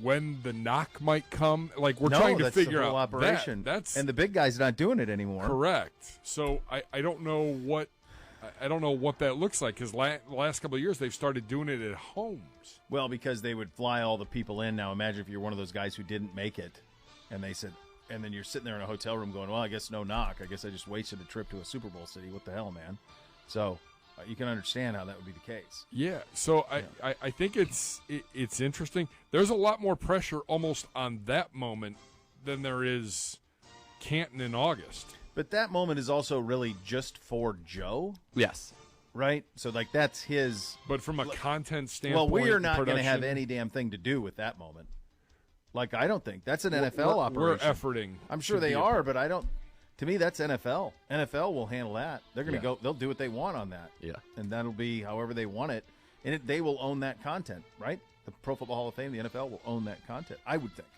S2: when the knock might come. Like we're trying to figure
S1: the whole
S2: out
S1: operation.
S2: That's
S1: and the big guy's not doing it anymore.
S2: correct. So I don't know what. I don't know what that looks like because the last couple of years they've started doing it at homes.
S1: Well, because they would fly all the people in. Now imagine if you're one of those guys who didn't make it, and they said, and then you're sitting there in a hotel room going, well, I guess no knock. I guess I just wasted a trip to a Super Bowl city. What the hell, man? So you can understand how that would be the case.
S2: Yeah, so I think it's interesting. There's a lot more pressure almost on that moment than there is Canton in August.
S1: But that moment is also really just for Joe,
S10: Yes.
S1: right? So like that's his.
S2: But from a content standpoint,
S1: Well, we are not going to have
S2: production,
S1: any damn thing to do with that moment. Like I don't think that's an NFL operation.
S2: We're efforting.
S1: I'm sure
S2: to
S1: they
S2: be a
S1: are,
S2: part.
S1: but I don't. To me, that's NFL. NFL will handle that. They're going to go. They'll do what they want on that.
S10: Yeah.
S1: And that'll be however they want it, and they will own that content, right? The Pro Football Hall of Fame, the NFL will own that content. I would think.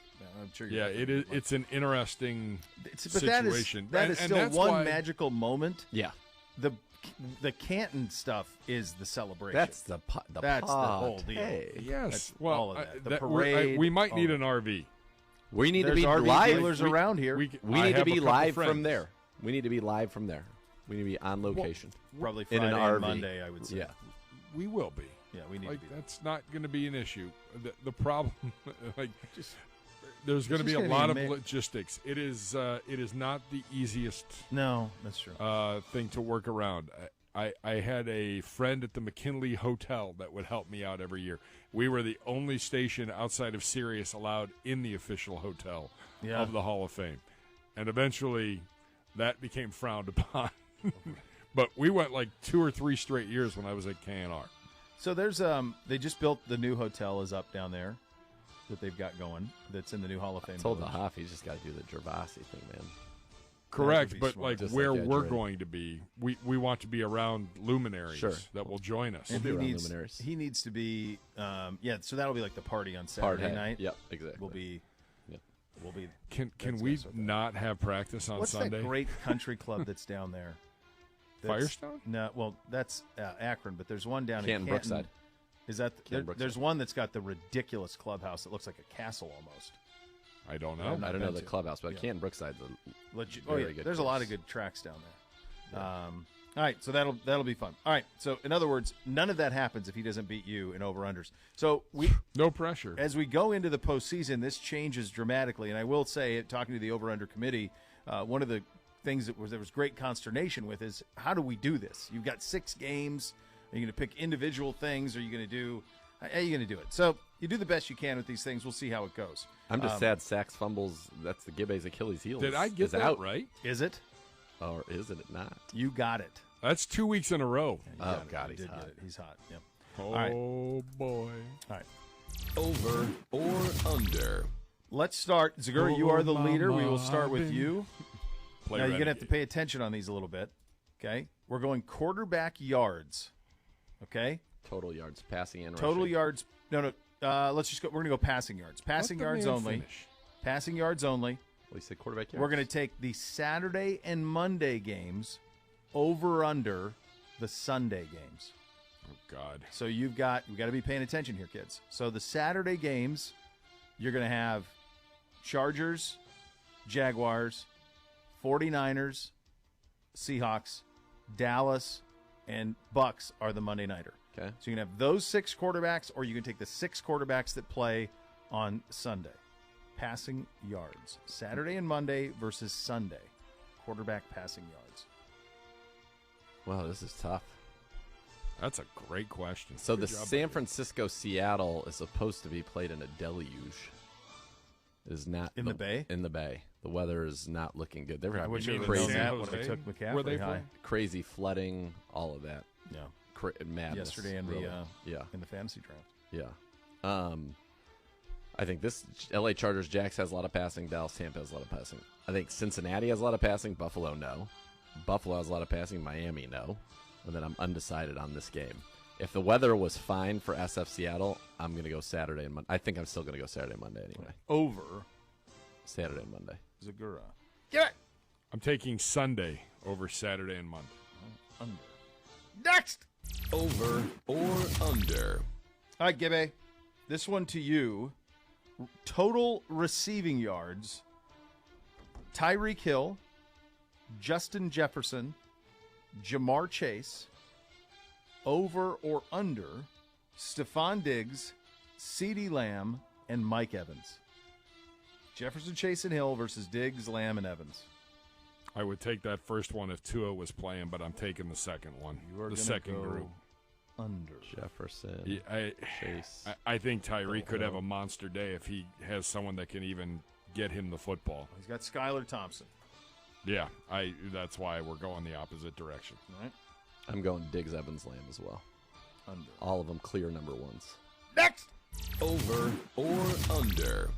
S1: I'm sure.
S2: Yeah, it is. It's an interesting
S1: But
S2: situation.
S1: that is
S2: And
S1: still
S2: that's
S1: one
S2: why-
S1: magical moment.
S10: Yeah.
S1: The Canton stuff is the celebration.
S10: That's the
S1: whole deal.
S10: Hey.
S2: Yes.
S1: That's
S2: Well,
S1: all of that. The
S2: we're-
S1: parade,
S2: we might need
S1: all
S2: an RV.
S10: We need to
S1: There's
S10: be
S1: RV
S10: live.
S1: dealers around here.
S10: We
S2: I
S10: need to
S2: have
S10: be
S2: a couple
S10: live
S2: friends.
S10: from there. We need to be on location.
S1: Probably
S10: in
S1: Friday
S10: an
S1: and
S10: RV.
S1: Monday, I would say.
S10: Yeah.
S2: We will be.
S1: Yeah, we need
S2: like
S1: to be
S2: that's not going to be an issue. The problem, like, there's going to be a
S1: gonna
S2: lot
S1: be
S2: of logistics. It is not the easiest.
S1: No, that's true.
S2: Thing to work around. I had a friend at the McKinley Hotel that would help me out every year. We were the only station outside of Sirius allowed in the official hotel of the Hall of Fame. And eventually that became frowned upon. But we went like 2 or 3 straight years when I was at KNR.
S1: So there's they just built the new hotel is up down there that they've got going that's in the new Hall of Fame.
S10: I told the Hoff he's just got to do the Gervasi thing, man.
S2: Correct, but
S1: smart.
S2: like where we're going to be, we want to be around luminaries that will join us.
S1: And he needs to be, so that'll be like the party on Saturday night.
S10: Yep, exactly.
S1: We'll be.
S2: Can we not have practice on Sunday?
S1: What's that great country club that's down there?
S2: Firestone?
S1: No, well, that's Akron, but there's one down in
S10: Canton,
S1: Canton.
S10: Brookside.
S1: Is that there's one that's got the ridiculous clubhouse that looks like a castle almost.
S2: I don't know.
S10: I don't know the clubhouse, but Canton Brookside's a very good
S1: There's
S10: course.
S1: a lot of good tracks down there. All right, so that'll be fun. All right, so in other words, none of that happens if he doesn't beat you in over-unders. So
S2: no pressure.
S1: As we go into the postseason, this changes dramatically, and I will say, talking to the over-under committee, one of the things there was great consternation with is how do we do this? You've got 6 games. Are you going to pick individual things? Or are you going to do? How are you going to do it? So you do the best you can with these things. We'll see how it goes.
S10: I'm just sad sacks, fumbles. That's the Gibbe's Achilles heel.
S2: Did I get that
S10: out
S2: right?
S1: Is it?
S10: Or is it not?
S1: You got it.
S2: That's 2 weeks in a row.
S10: Oh, God, he's hot.
S1: He's hot. Yep.
S2: Oh, boy.
S1: All right.
S9: Over or under?
S1: Let's start. Zagura, you are the leader. We will start with you. Now, you're going to have to pay attention on these a little bit. Okay? We're going quarterback yards. Okay?
S10: Total yards, passing and
S1: Total
S10: rushing.
S1: yards. No. Let's just go. We're going to go passing yards. Passing yards only.
S2: Finish.
S1: Passing yards only.
S10: Well, you said quarterback yards.
S1: We're going to take the Saturday and Monday games over under the Sunday games.
S2: Oh, God.
S1: So we got to be paying attention here, kids. So the Saturday games, you're going to have Chargers, Jaguars, 49ers, Seahawks, Dallas, and Bucks are the Monday nighter.
S10: Okay.
S1: So you can have those 6 quarterbacks, or you can take the 6 quarterbacks that play on Sunday. Passing yards. Saturday and Monday versus Sunday. Quarterback passing yards.
S10: Wow, this is tough.
S2: That's a great question.
S10: So
S2: Good
S10: the
S2: job,
S10: San
S2: buddy.
S10: Francisco-Seattle is supposed to be played in a deluge. It is not
S1: In the Bay?
S10: In the Bay. The weather is not looking good. They're
S1: I
S10: having
S1: wish you would have
S10: crazy,
S1: known that
S2: San
S1: when I
S2: Jose?
S1: took McCaffrey
S2: Were they
S1: high.
S2: playing?
S10: crazy flooding, all of that.
S1: Yeah.
S10: Madness.
S1: Yesterday in
S10: really.
S1: the in the fantasy draft.
S10: Yeah. I think this LA Chargers Jax has a lot of passing. Dallas Tampa has a lot of passing. I think Cincinnati has a lot of passing. Buffalo, no. Buffalo has a lot of passing. Miami, no. And then I'm undecided on this game. If the weather was fine for SF Seattle, I'm going to go Saturday and Monday. I think I'm still going to go Saturday and Monday anyway.
S1: Over
S10: Saturday and Monday.
S1: Zagura.
S2: Get it. I'm taking Sunday over Saturday and Monday.
S1: Under. Next.
S9: Over or under?
S1: All right, Gibbe. This one to you. Total receiving yards. Tyreek Hill, Justin Jefferson, Jamar Chase. Over or under Stephon Diggs, CeeDee Lamb, and Mike Evans. Jefferson, Chase, and Hill versus Diggs, Lamb, and Evans.
S2: I would take that first one if Tua was playing, but I'm taking the second one.
S1: You are
S2: the
S1: gonna
S2: second
S1: go
S2: group.
S1: Under.
S10: Jefferson,
S2: Yeah,
S10: Chase.
S2: I think Tyreek could have a monster day if he has someone that can even get him the football.
S1: He's got Skylar Thompson.
S2: Yeah, that's why we're going the opposite direction.
S1: All right.
S10: I'm going Diggs, Evans, Lamb as well.
S1: Under.
S10: All of them clear number ones.
S1: Next.
S9: Over or under?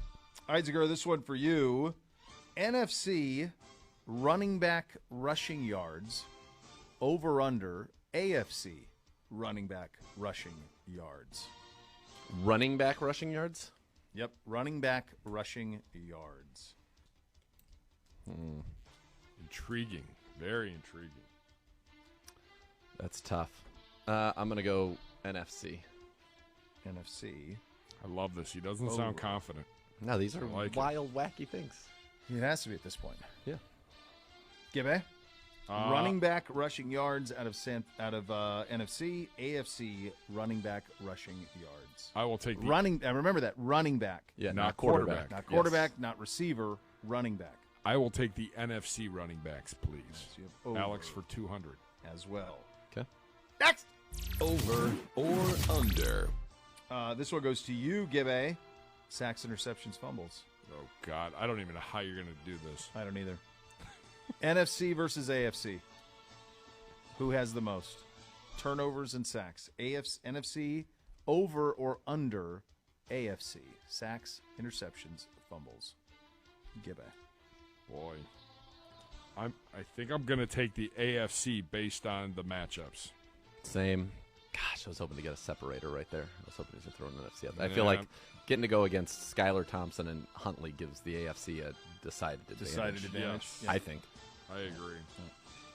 S1: All right, Zagura, this one for you. NFC running back rushing yards. Over under AFC running back rushing yards.
S10: Running back rushing yards?
S1: Yep, running back rushing yards.
S2: Intriguing. Very intriguing.
S10: That's tough. I'm going to go NFC.
S1: NFC.
S2: I love this. He doesn't sound confident.
S10: No, these are
S2: I like
S10: wild, wacky things.
S1: It has to be at this point.
S10: Yeah.
S1: Gibbe? Running back rushing yards out of NFC, AFC running back rushing yards.
S2: I will take the
S1: running. And remember that running back.
S10: Yeah,
S2: not quarterback.
S1: Not quarterback, not receiver, running back.
S2: I will take the NFC running backs, please.
S1: So
S2: Alex for 200
S1: as well.
S10: Okay.
S1: Next.
S9: Over or under?
S1: This one goes to you, Gibbe. Sacks, interceptions, fumbles.
S2: Oh God, I don't even know how you're going to do this.
S1: I don't either. NFC versus AFC. Who has the most? Turnovers and sacks. NFC, over or under AFC. Sacks, interceptions, fumbles. Gibbe.
S2: Boy. I think I'm going to take the AFC based on the matchups.
S10: Same. Gosh, I was hoping to get a separator right there. I was hoping to throw an NFC out there. I feel like getting to go against Skylar Thompson and Huntley gives the AFC a decided advantage.
S2: Yes.
S10: I think.
S2: I agree.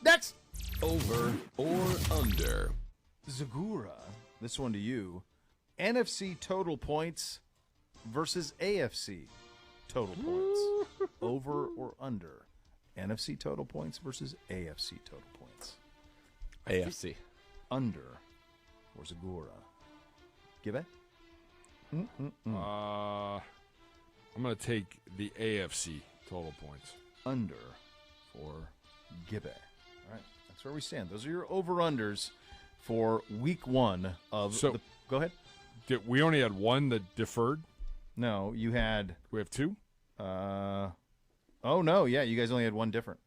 S1: Next.
S9: Over or under?
S1: Zagura. This one to you. NFC total points versus AFC total points. Over or under? NFC total points versus AFC total points.
S10: AFC.
S1: Under for Zagura. Give it?
S2: I'm going to take the AFC total points.
S1: Under for Gibbe. All right, that's where we stand. Those are your over-unders for week one of the... Go ahead.
S2: We only had one that deferred?
S1: No, you had...
S2: We have two?
S1: Oh, no, yeah, you guys only had one different.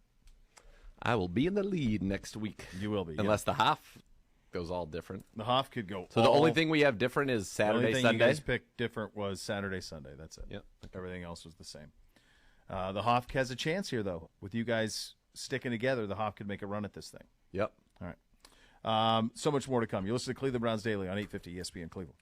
S10: I will be in the lead next week.
S1: You will be.
S10: Unless the half goes all different.
S1: The Hoff could go.
S10: So the only thing we have different is Saturday,
S1: the only thing
S10: Sunday.
S1: You guys picked different was Saturday, Sunday. That's it.
S10: Yep.
S1: Everything else was the same. The Hoff has a chance here, though. With you guys sticking together, the Hoff could make a run at this thing.
S10: Yep.
S1: All right. So much more to come. You listen to Cleveland Browns Daily on 850 ESPN Cleveland.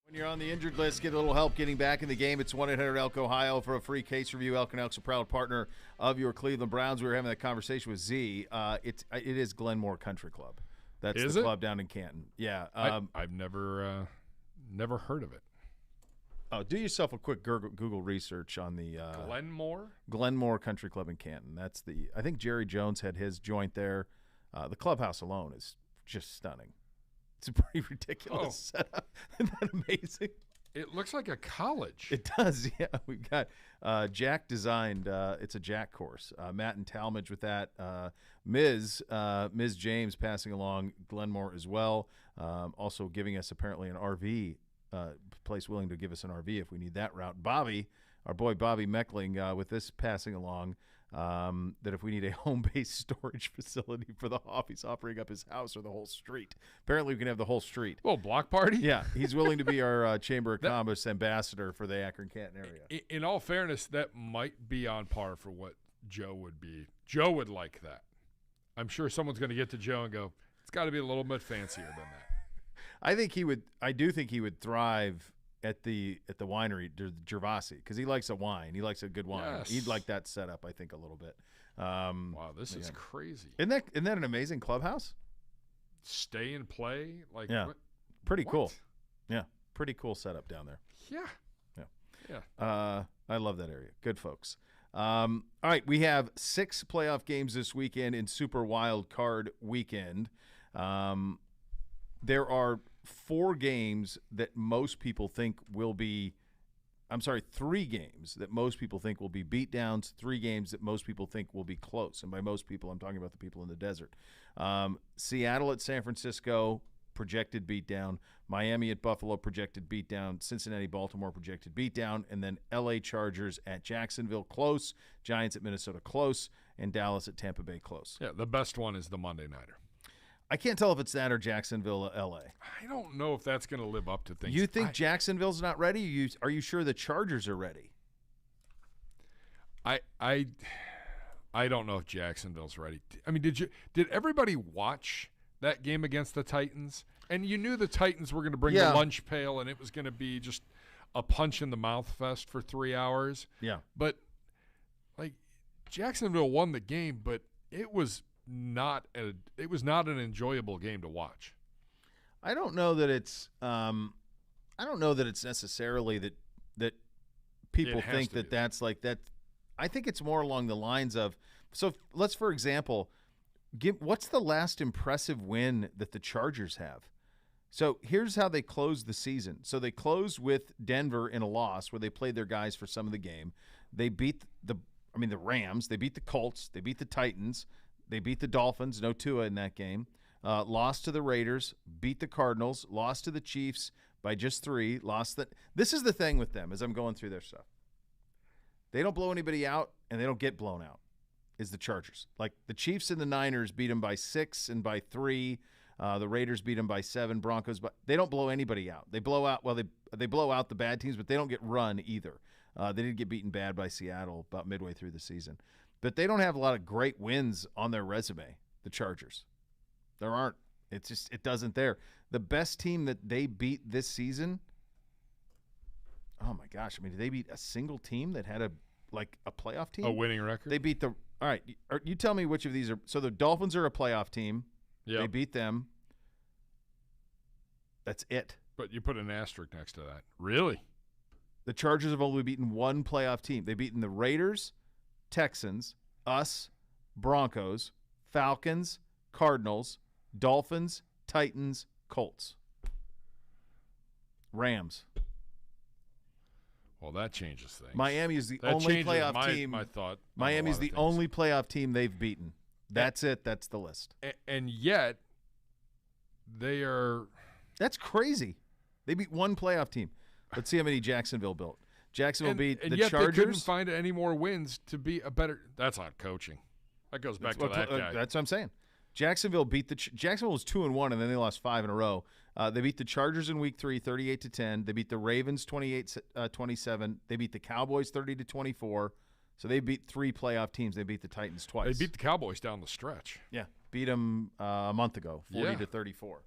S1: When you're on the injured list, get a little help getting back in the game. It's 1-800-ELK-OHIO for a free case review. Elk and Elk's a proud partner of your Cleveland Browns. We were having that conversation with Z. It is Glenmore Country Club. That's the club down in Canton. Yeah.
S2: I've never heard of it.
S1: Oh, do yourself a quick Google research on the Glenmore Country Club in Canton. I think Jerry Jones had his joint there. The clubhouse alone is just stunning. It's a pretty ridiculous setup. Isn't that amazing?
S2: It looks like a college.
S1: It does, yeah. We've got Jack designed. It's a Jack course. Matt and Talmadge with that. Ms. James passing along Glenmore as well. Also giving us apparently an RV place willing to give us an RV if we need that route. Bobby, our boy Bobby Meckling, with this passing along. That if we need a home-based storage facility for the off, he's offering up his house or the whole street. Apparently, we can have the whole street.
S2: Well, block party?
S1: Yeah, he's willing to be our Chamber of Commerce ambassador for the Akron-Canton area.
S2: In all fairness, that might be on par for what Joe would be. Joe would like that. I'm sure someone's going to get to Joe and go, it's got to be a little bit fancier than that.
S1: I do think he would thrive at the winery, Gervasi, because he likes a wine. He likes a good wine.
S2: Yes.
S1: He'd like that setup, I think, a little bit.
S2: Wow, this is crazy.
S1: Isn't that an amazing clubhouse?
S2: Stay and play,
S1: pretty cool. Yeah, pretty cool setup down there.
S2: Yeah.
S1: I love that area. Good folks. All right, we have 6 playoff games this weekend in Super Wildcard weekend. There are 4 games that most people think will be – 3 games that most people think will be beatdowns, 3 games that most people think will be close. And by most people, I'm talking about the people in the desert. Seattle at San Francisco, projected beatdown. Miami at Buffalo, projected beatdown. Cincinnati, Baltimore, projected beatdown. And then L.A. Chargers at Jacksonville, close. Giants at Minnesota, close. And Dallas at Tampa Bay, close.
S2: Yeah, the best one is the Monday Nighter.
S1: I can't tell if it's that or Jacksonville, L.A.
S2: I don't know if that's going to live up to things.
S1: You think Jacksonville's not ready? Are you sure the Chargers are ready?
S2: I don't know if Jacksonville's ready. I mean, did everybody watch that game against the Titans? And you knew the Titans were going to bring the lunch pail, and it was going to be just a punch in the mouth fest for 3 hours.
S1: Yeah.
S2: But Jacksonville won the game, but it was not an enjoyable game to watch.
S1: I don't know that it's necessarily that people think that that's like that. I think it's more along the lines of, so let's, for example, what's the last impressive win that the Chargers have? So here's how they closed the season. So they closed with Denver in a loss where they played their guys for some of the game. They beat the Rams. They beat the Colts. They beat the Titans. They beat the Dolphins, no Tua in that game. Lost to the Raiders, beat the Cardinals, lost to the Chiefs by just 3. This is the thing with them as I'm going through their stuff. They don't blow anybody out, and they don't get blown out, is the Chargers. Like the Chiefs and the Niners beat them by 6 and by 3. The Raiders beat them by 7. Broncos, but they don't blow anybody out. They blow out, they blow out the bad teams, but they don't get run either. They didn't get beaten bad by Seattle about midway through the season. But they don't have a lot of great wins on their resume, the Chargers. There aren't. It's just, it doesn't there. The best team that they beat this season, oh my gosh, did they beat a single team that had a playoff team?
S2: A winning record?
S1: They beat all right, you tell me which of these are, so the Dolphins are a playoff team.
S2: Yeah.
S1: They beat them. That's it.
S2: But you put an asterisk next to that. Really?
S1: The Chargers have only beaten one playoff team. They've beaten the Raiders, Texans, us, Broncos, Falcons, Cardinals, Dolphins, Titans, Colts, Rams.
S2: Well, that changes things.
S1: Miami is the only playoff team.
S2: My thought.
S1: Miami's the only playoff team they've beaten. That's it. That's the list.
S2: And yet, they are.
S1: That's crazy. They beat one playoff team. Let's see how many Jacksonville built. Jacksonville beat the
S2: yet
S1: Chargers.
S2: They couldn't find any more wins to be a better. That's not coaching. That goes back to that guy.
S1: That's what I'm saying. Jacksonville beat Jacksonville was 2-1, and then they lost 5 in a row. They beat the Chargers in Week 3, 38-10. They beat the Ravens 28-27. They beat the Cowboys 30-24. So they beat 3 playoff teams. They beat the Titans twice.
S2: They beat the Cowboys down the stretch.
S1: Yeah, beat them a month ago, 40-34.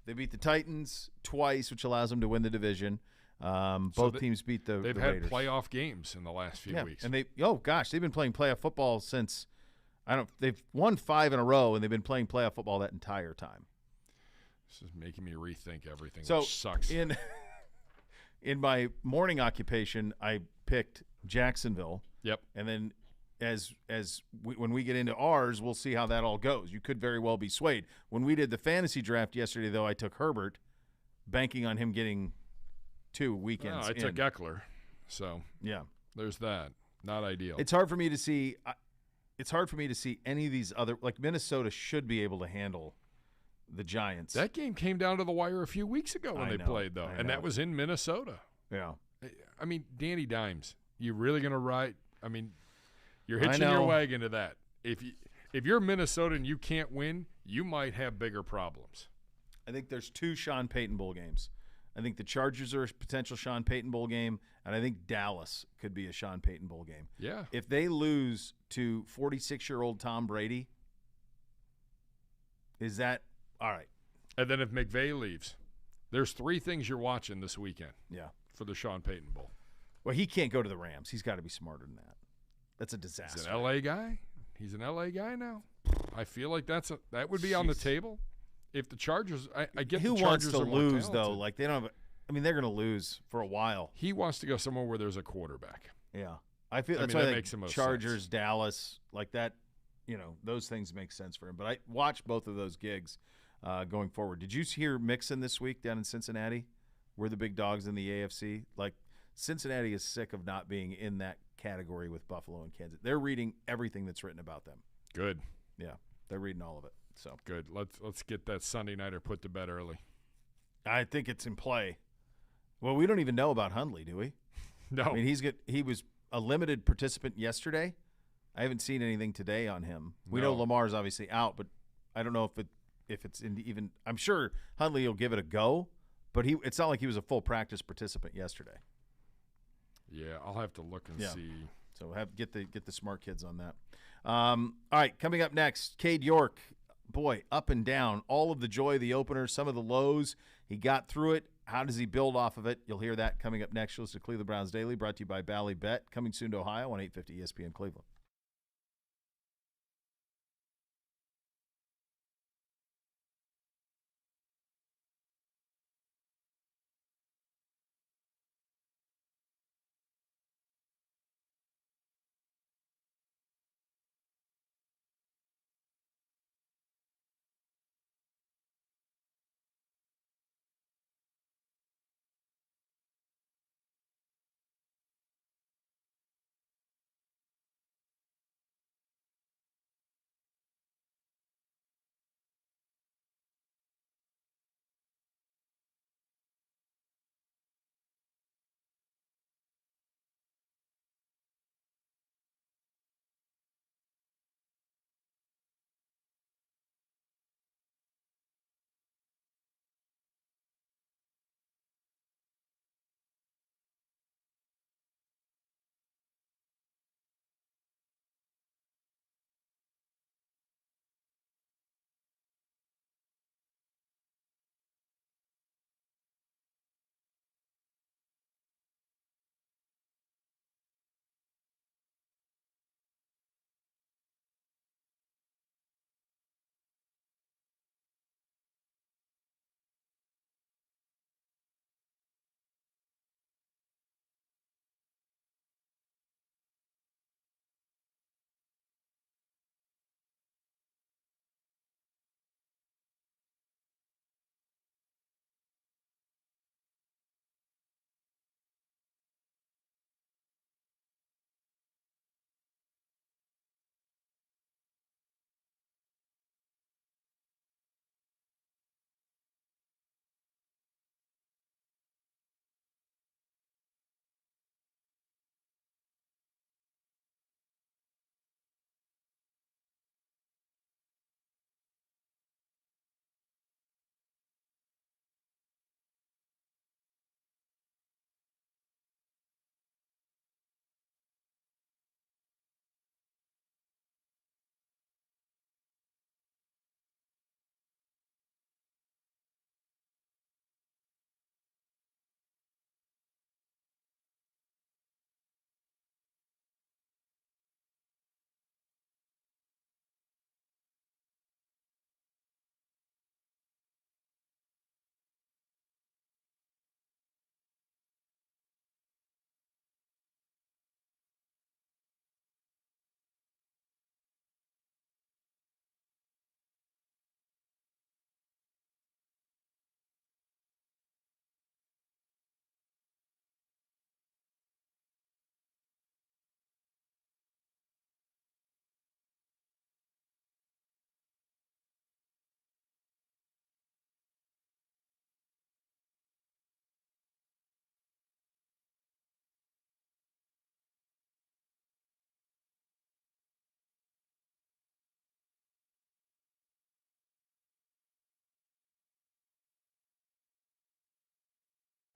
S1: They beat the Titans twice, which allows them to win the division. Both teams beat the
S2: They've
S1: Raiders.
S2: had playoff games in the last few weeks.
S1: And they've been playing playoff football since they've won 5 in a row, and they've been playing playoff football that entire time.
S2: This is making me rethink everything,
S1: So
S2: which sucks.
S1: In my morning occupation, I picked Jacksonville.
S2: Yep.
S1: And then when we get into ours, we'll see how that all goes. You could very well be swayed. When we did the fantasy draft yesterday, though, I took Herbert, banking on him getting 2 weekends.
S2: I took Eckler, so
S1: yeah,
S2: there's that. Not ideal.
S1: It's hard for me to see. It's hard for me to see any of these other, like Minnesota should be able to handle the Giants.
S2: That game came down to the wire a few weeks ago when they played, though, and that was in Minnesota.
S1: Yeah.
S2: I mean, Danny Dimes, you really going to ride? I mean, you're hitching your wagon to that. If you're Minnesota and you can't win, you might have bigger problems.
S1: I think there's 2 Sean Payton Bowl games. I think the Chargers are a potential Sean Payton Bowl game, and I think Dallas could be a Sean Payton Bowl game.
S2: Yeah.
S1: If they lose to 46-year-old Tom Brady, is that all right?
S2: And then if McVay leaves, there's 3 things you're watching this weekend.
S1: Yeah.
S2: For the Sean Payton Bowl.
S1: Well, he can't go to the Rams. He's got to be smarter than that. That's a disaster.
S2: He's an L.A. guy. He's an L.A. guy now. I feel like that would be on the table. If the Chargers, I get
S1: who
S2: the Chargers
S1: wants to
S2: are
S1: lose
S2: more
S1: though?
S2: talented.
S1: Like they don't have. They're going to lose for a while.
S2: He wants to go somewhere where there's a quarterback.
S1: Yeah, that's why
S2: that
S1: I think
S2: makes the most
S1: Chargers,
S2: sense.
S1: Dallas, like that. Those things make sense for him. But I watched both of those gigs going forward. Did you hear Mixon this week down in Cincinnati? We're the big dogs in the AFC. Like Cincinnati is sick of not being in that category with Buffalo and Kansas. They're reading everything that's written about them.
S2: Good.
S1: Yeah, they're reading all of it. So
S2: good. Let's get that Sunday nighter put to bed early.
S1: I think it's in play. Well, we don't even know about Hundley, do we?
S2: No.
S1: I mean, he was a limited participant yesterday. I haven't seen anything today on him. We know Lamar's obviously out, but I don't know if it's in even. I'm sure Hundley will give it a go, but it's not like he was a full practice participant yesterday.
S2: Yeah, I'll have to look and see.
S1: So get the smart kids on that. All right, coming up next, Cade York. Boy, up and down, all of the joy of the opener, some of the lows. He got through it. How does he build off of it? You'll hear that coming up next. You'll listen to Cleveland Browns Daily, brought to you by Bally Bet, coming soon to Ohio on 850 ESPN Cleveland.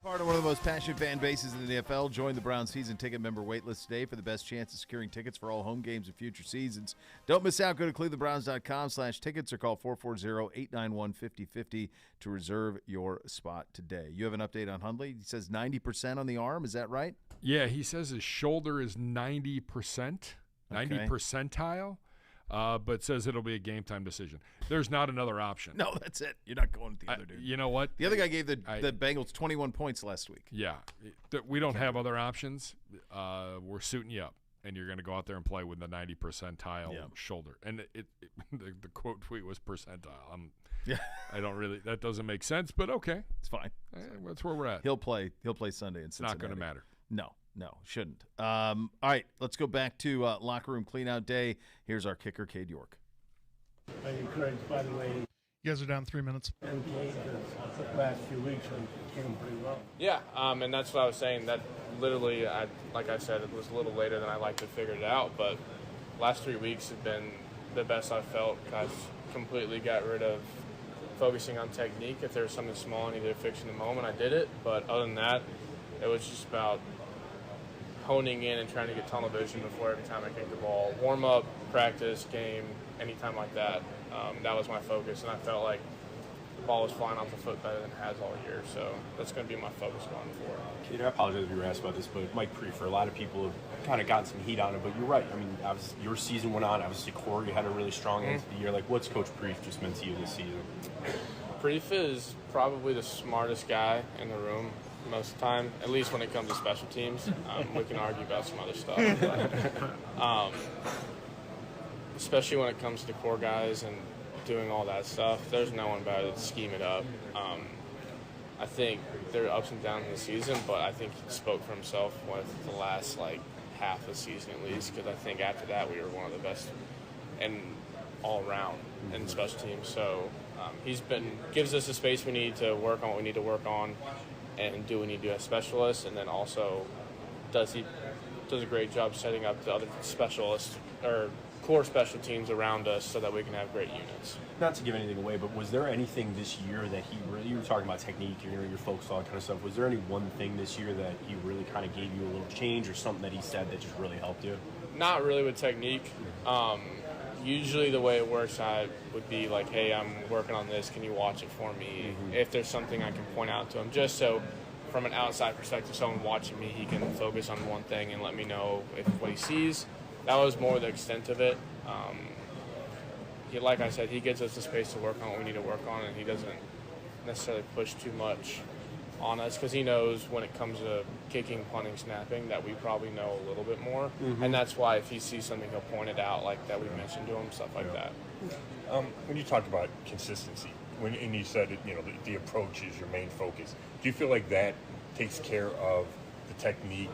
S1: Part of one of the most passionate fan bases in the NFL. Join the Browns season ticket member waitlist today for the best chance of securing tickets for all home games and future seasons. Don't miss out. Go to clevelandbrowns.com/tickets or call 440-891-5050 to reserve your spot today. You have an update on Hundley. He says 90% on the arm. Is that right?
S2: Yeah, he says his shoulder is 90%, 90 percentile, but says it'll be a game-time decision. There's not another option.
S1: No, that's it. You're not going with the other dude.
S2: You know what?
S1: The other guy gave the Bengals 21 points last week.
S2: Yeah. We don't have other options. We're suiting you up, and you're going to go out there and play with the 90 percentile shoulder. And the quote tweet was percentile. I don't really – that doesn't make sense, but okay.
S1: It's fine.
S2: That's where we're at.
S1: He'll play Sunday in Cincinnati.
S2: Not going to matter.
S1: No, shouldn't. All right, let's go back to locker room cleanout day. Here's our kicker, Cade York.
S7: I'm encouraged, by the way.
S4: You guys are down 3 minutes.
S7: And Cade, the last few weeks came pretty well.
S11: Yeah, and that's what I was saying. That literally, like I said, it was a little later than I like to figure it out, but last 3 weeks have been the best I've felt. I've completely got rid of focusing on technique. If there was something small I needed to fix in the moment, I did it. But other than that, it was just about honing in and trying to get tunnel vision before every time I kicked the ball. Warm up, practice, game, anytime like that. That was my focus, and I felt like the ball was flying off the foot better than it has all year. So that's going to be my focus going forward.
S8: Cade, I apologize if you were asked about this, but Mike Prefer, a lot of people have kind of gotten some heat on it, but you're right. I mean, obviously, your season went on. Obviously, Corey had a really strong end to the year. Like, what's Coach Preef just meant to you this season?
S11: Preef is probably the smartest guy in the room most of the time, at least when it comes to special teams. We can argue about some other stuff, but, especially when it comes to core guys and doing all that stuff. There's no one better to scheme it up. I think there are ups and downs in the season, but I think he spoke for himself with the last half of the season at least, because I think after that we were one of the best and all around in special teams. So gives us the space we need to work on what we need to work on and do what we need to do as specialists, and then also does a great job setting up the other specialists or core special teams around us so that we can have great units.
S8: Not to give anything away, but was there anything this year that you were talking about technique, your focus, all that kind of stuff. Was there any one thing this year that he really kind of gave you a little change or something that he said that just really helped you?
S11: Not really with technique. Usually the way it works would be like, hey, I'm working on this. Can you watch it for me? Mm-hmm. If there's something I can point out to him, just so from an outside perspective, someone watching me, he can focus on one thing and let me know what he sees. That was more the extent of it. Like I said, he gives us the space to work on what we need to work on, and he doesn't necessarily push too much on us because he knows when it comes to kicking, punting, snapping that we probably know a little bit more. Mm-hmm. And that's why if he sees something, he'll point it out like that we mentioned to him, stuff like that.
S8: When you talked about consistency, and you said the approach is your main focus, do you feel like that takes care of the technique,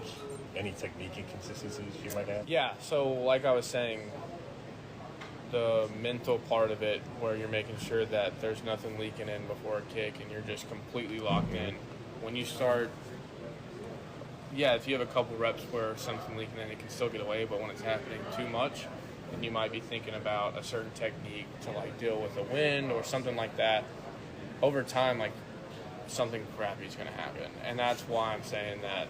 S8: any technique inconsistencies you might have?
S11: Yeah, so like I was saying, the mental part of it where you're making sure that there's nothing leaking in before a kick and you're just completely locked in. When you start, if you have a couple reps where something leaking in, it can still get away, but when it's happening too much, then you might be thinking about a certain technique to deal with the wind or something like that. Over time, something crappy is going to happen. And that's why I'm saying that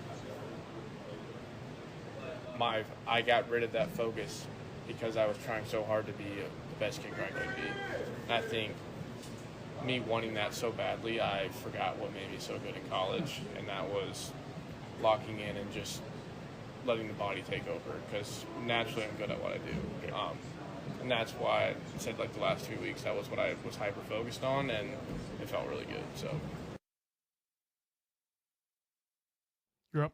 S11: I got rid of that focus because I was trying so hard to be the best kicker I could be. And I think me wanting that so badly, I forgot what made me so good in college, and that was locking in and just letting the body take over, because naturally I'm good at what I do. And that's why I said the last 2 weeks, that was what I was hyper-focused on, and it felt really good. So.
S4: You're up.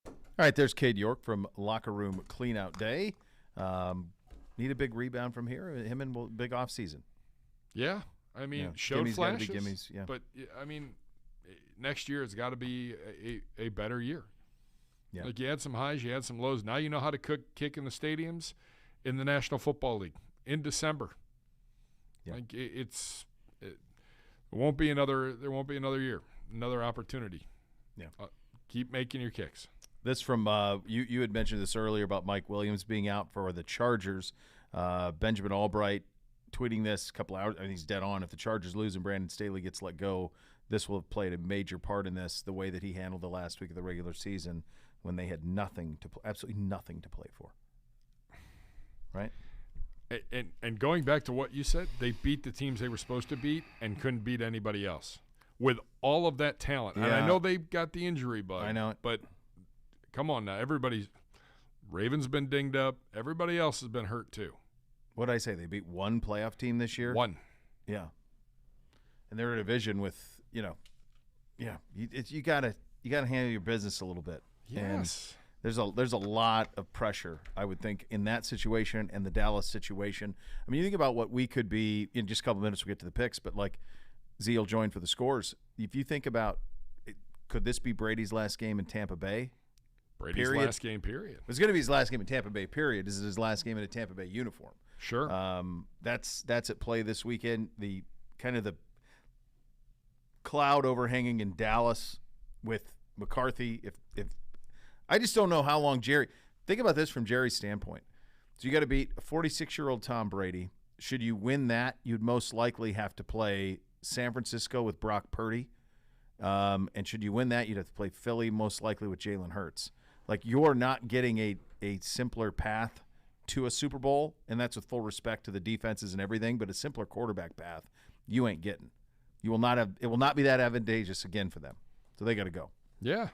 S1: All right, there's Cade York from Locker Room Cleanout Day. Need a big rebound from here. Him and big off season.
S2: Yeah, I mean, showed flashes.
S1: Gimmies, yeah.
S2: But I mean, next year it's got to be a better year.
S1: Yeah.
S2: You had some highs, you had some lows. Now you know how to kick in the stadiums in the National Football League in December.
S1: Yeah.
S2: It won't be another. There won't be another year, another opportunity.
S1: Yeah.
S2: Keep making your kicks.
S1: This from you had mentioned this earlier about Mike Williams being out for the Chargers. Benjamin Albright tweeting this a couple hours. I mean, he's dead on. If the Chargers lose and Brandon Staley gets let go, this will have played a major part in this, the way that he handled the last week of the regular season when they had absolutely nothing to play for. Right?
S2: And going back to what you said, they beat the teams they were supposed to beat and couldn't beat anybody else with all of that talent.
S1: Yeah.
S2: And I know they got the injury bug.
S1: I know it.
S2: But come on now, Ravens been dinged up. Everybody else has been hurt too.
S1: What did I say? They beat one playoff team this year?
S2: One.
S1: Yeah. And they're in a division with, you gotta handle your business a little bit.
S2: Yes.
S1: And there's a lot of pressure, I would think, in that situation and the Dallas situation. I mean, you think about what we could be in just a couple minutes. We'll get to the picks, but like Zeal joined for the scores. If you think about, could this be Brady's last game in Tampa Bay?
S2: Brady's last game, period.
S1: It's going to be his last game in Tampa Bay, period. This is his last game in a Tampa Bay uniform.
S2: Sure.
S1: That's at play this weekend. The kind of the cloud overhanging in Dallas with McCarthy. If I just don't know how long Jerry. Think about this from Jerry's standpoint. So you got to beat a 46-year-old Tom Brady. Should you win that, you'd most likely have to play San Francisco with Brock Purdy. And should you win that, you'd have to play Philly most likely with Jalen Hurts. Like, you're not getting a simpler path to a Super Bowl, and that's with full respect to the defenses and everything, but a simpler quarterback path you ain't getting. It will not be that advantageous again for them. So they got to go.
S2: Yeah.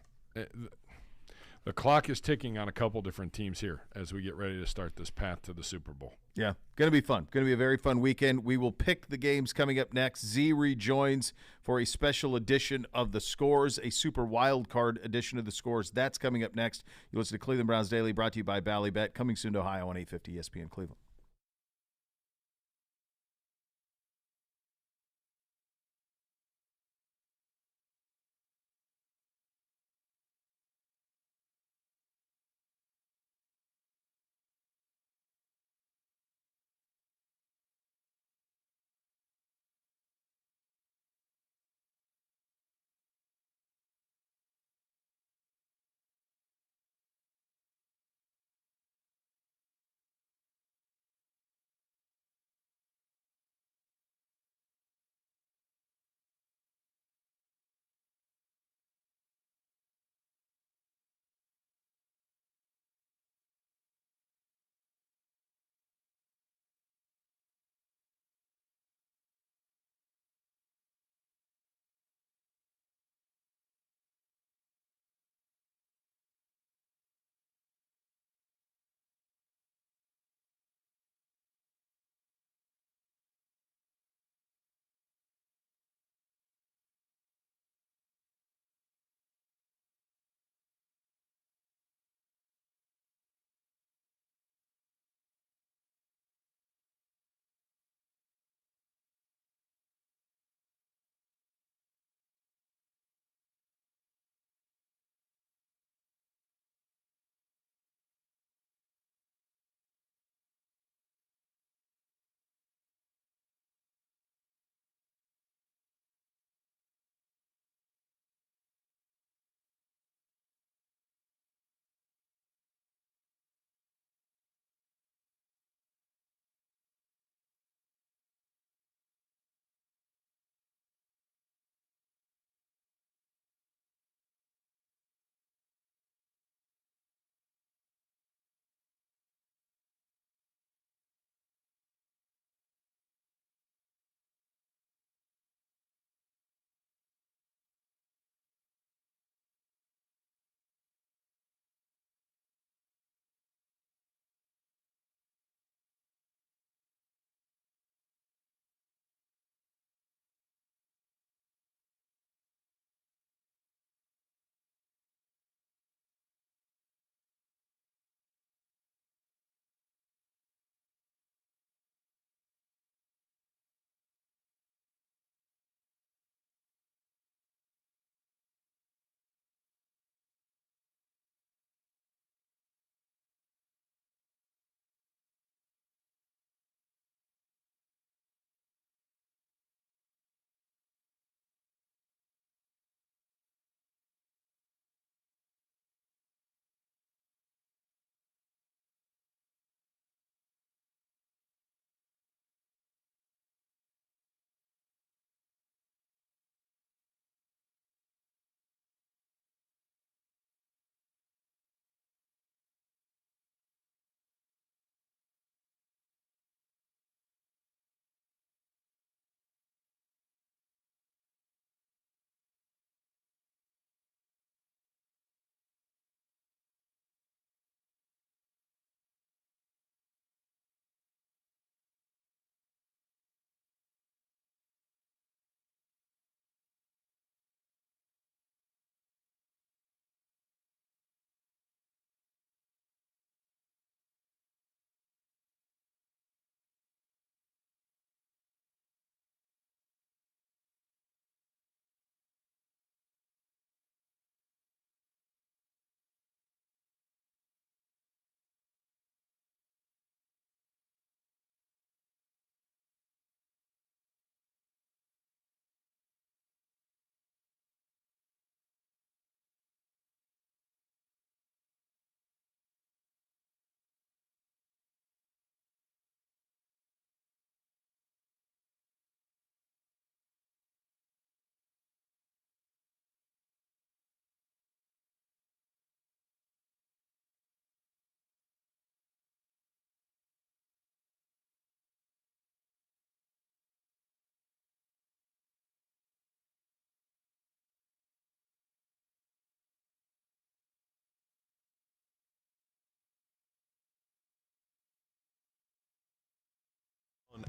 S2: The clock is ticking on a couple different teams here as we get ready to start this path to the Super Bowl.
S1: Yeah, going to be fun. Going to be a very fun weekend. We will pick the games coming up next. Z rejoins for a special edition of the Scores, a super wild card edition of the Scores. That's coming up next. You listen to Cleveland Browns Daily, brought to you by Ballybet, coming soon to Ohio on 850 ESPN Cleveland.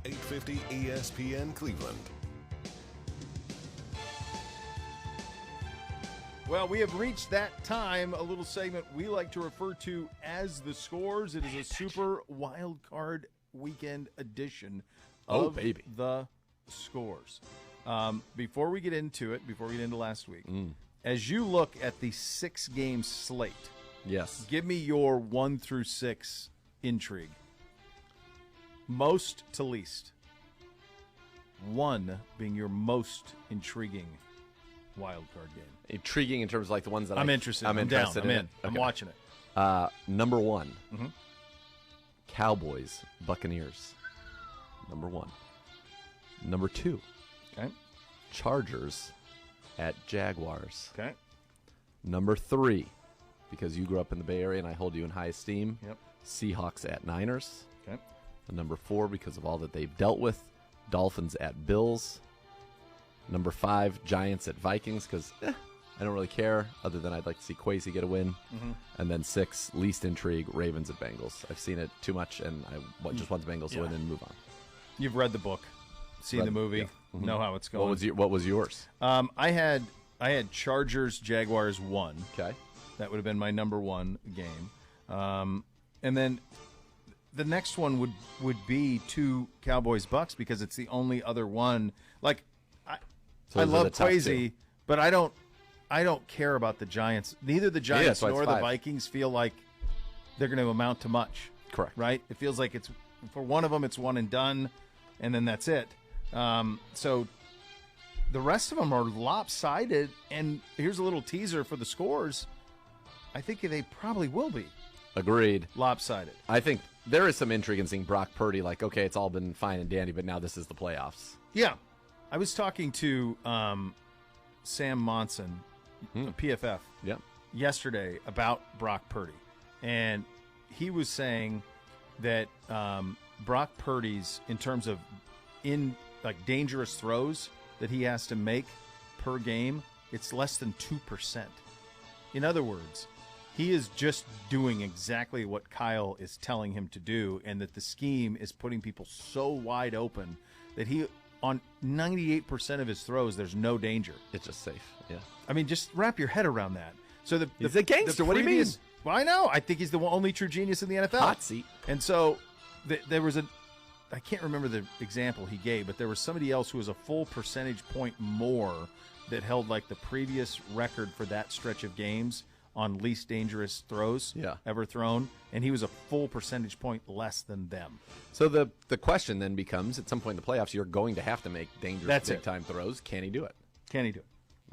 S9: 850 ESPN Cleveland.
S1: Well, we have reached that time, a little segment we like to refer to as the scores. It is a super wild card weekend edition of the scores. Before we get into it, before we get into last week, as you look at the 6-game slate,
S10: yes,
S1: give me your 1 through 6 intrigue. Most to least. 1 being your most intriguing wild card game.
S10: Intriguing in terms of like the ones that
S1: I'm interested. I'm
S10: interested
S1: down. I'm in.
S10: it.
S1: I'm
S10: Okay.
S1: watching it.
S10: Number 1, Cowboys, Buccaneers. Number 1. Number 2,
S1: Okay.
S10: Chargers at Jaguars.
S1: Okay.
S10: Number 3, because you grew up in the Bay Area and I hold you in high esteem,
S1: Yep.
S10: Seahawks at Niners.
S1: Okay.
S10: And number 4, because of all that they've dealt with, Dolphins at Bills. Number 5, Giants at Vikings, because I don't really care, other than I'd like to see Kwesi get a win. And then 6, least intrigue, Ravens at Bengals. I've seen it too much, and I just want the Bengals to win and move on.
S1: You've read the book, seen the movie, know how it's going.
S10: What was yours?
S1: I had Chargers Jaguars 1.
S10: Okay.
S1: That would have been my number 1 game. And then the next one would be 2 Cowboys Bucks, because it's the only other one. Like I love Kwesi, but I don't care about the Giants. Neither the Giants nor the Vikings feel like they're going to amount to much.
S10: Correct.
S1: Right? It feels like it's for one of them it's one and done, and then that's it. So the rest of them are lopsided, and here's a little teaser for the scores. I think they probably will be.
S10: Agreed.
S1: Lopsided.
S10: I think there is some intrigue in seeing Brock Purdy, like, okay, it's all been fine and dandy, but now this is the playoffs.
S1: Yeah. I was talking to Sam Monson, PFF, yesterday about Brock Purdy. And he was saying that Brock Purdy's, in terms of dangerous throws that he has to make per game, it's less than 2%. In other words, he is just doing exactly what Kyle is telling him to do, and that the scheme is putting people so wide open that on 98% of his throws, there's no danger.
S10: It's just safe. Yeah.
S1: I mean, just wrap your head around that. So
S10: he's a gangster. What do you mean?
S1: Well, I know. I think he's the only true genius in the NFL.
S10: Hot seat.
S1: And so there was I can't remember the example he gave, but there was somebody else who was a full percentage point more that held like the previous record for that stretch of games on least dangerous throws ever thrown, and he was a full percentage point less than them.
S10: So the question then becomes, at some point in the playoffs, you're going to have to make dangerous big-time throws. Can he do it?
S1: Can he do it?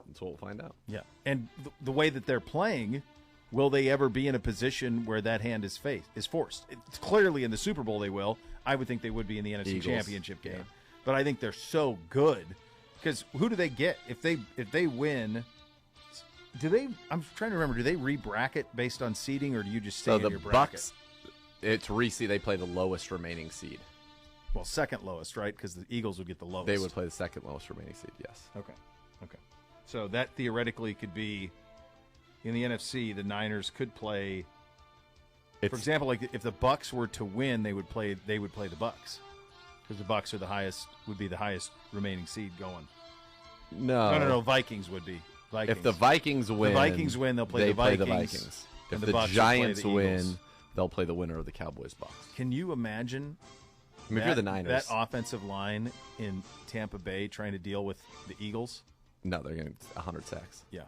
S10: That's what we'll find out.
S1: Yeah. And the way that they're playing, will they ever be in a position where that hand is forced? It's clearly in the Super Bowl they will. I would think they would be in the NFC Championship game. But I think they're so good, because who do they get if they win? I'm trying to remember. Do they re-bracket based on seeding, or do you just stay in your bracket?
S10: Bucks, it's re-seed. They play the lowest remaining seed.
S1: Well, second lowest, right? Because the Eagles would get the lowest.
S10: They would play the second lowest remaining seed. Yes.
S1: Okay. So that theoretically could be in the NFC. The Niners could play. For example, like if the Bucks were to win, they would play the Bucks, because the Bucks are would be the highest remaining seed going. No. Vikings would be. Vikings.
S10: If the Vikings win,
S1: they'll play the Vikings.
S10: If
S1: the
S10: the Giants win, they'll play the winner of the Cowboys-Bucks.
S1: Can you imagine
S10: if you're the Niners,
S1: that offensive line in Tampa Bay trying to deal with the Eagles?
S10: No, they're getting 100 sacks.
S1: Yeah.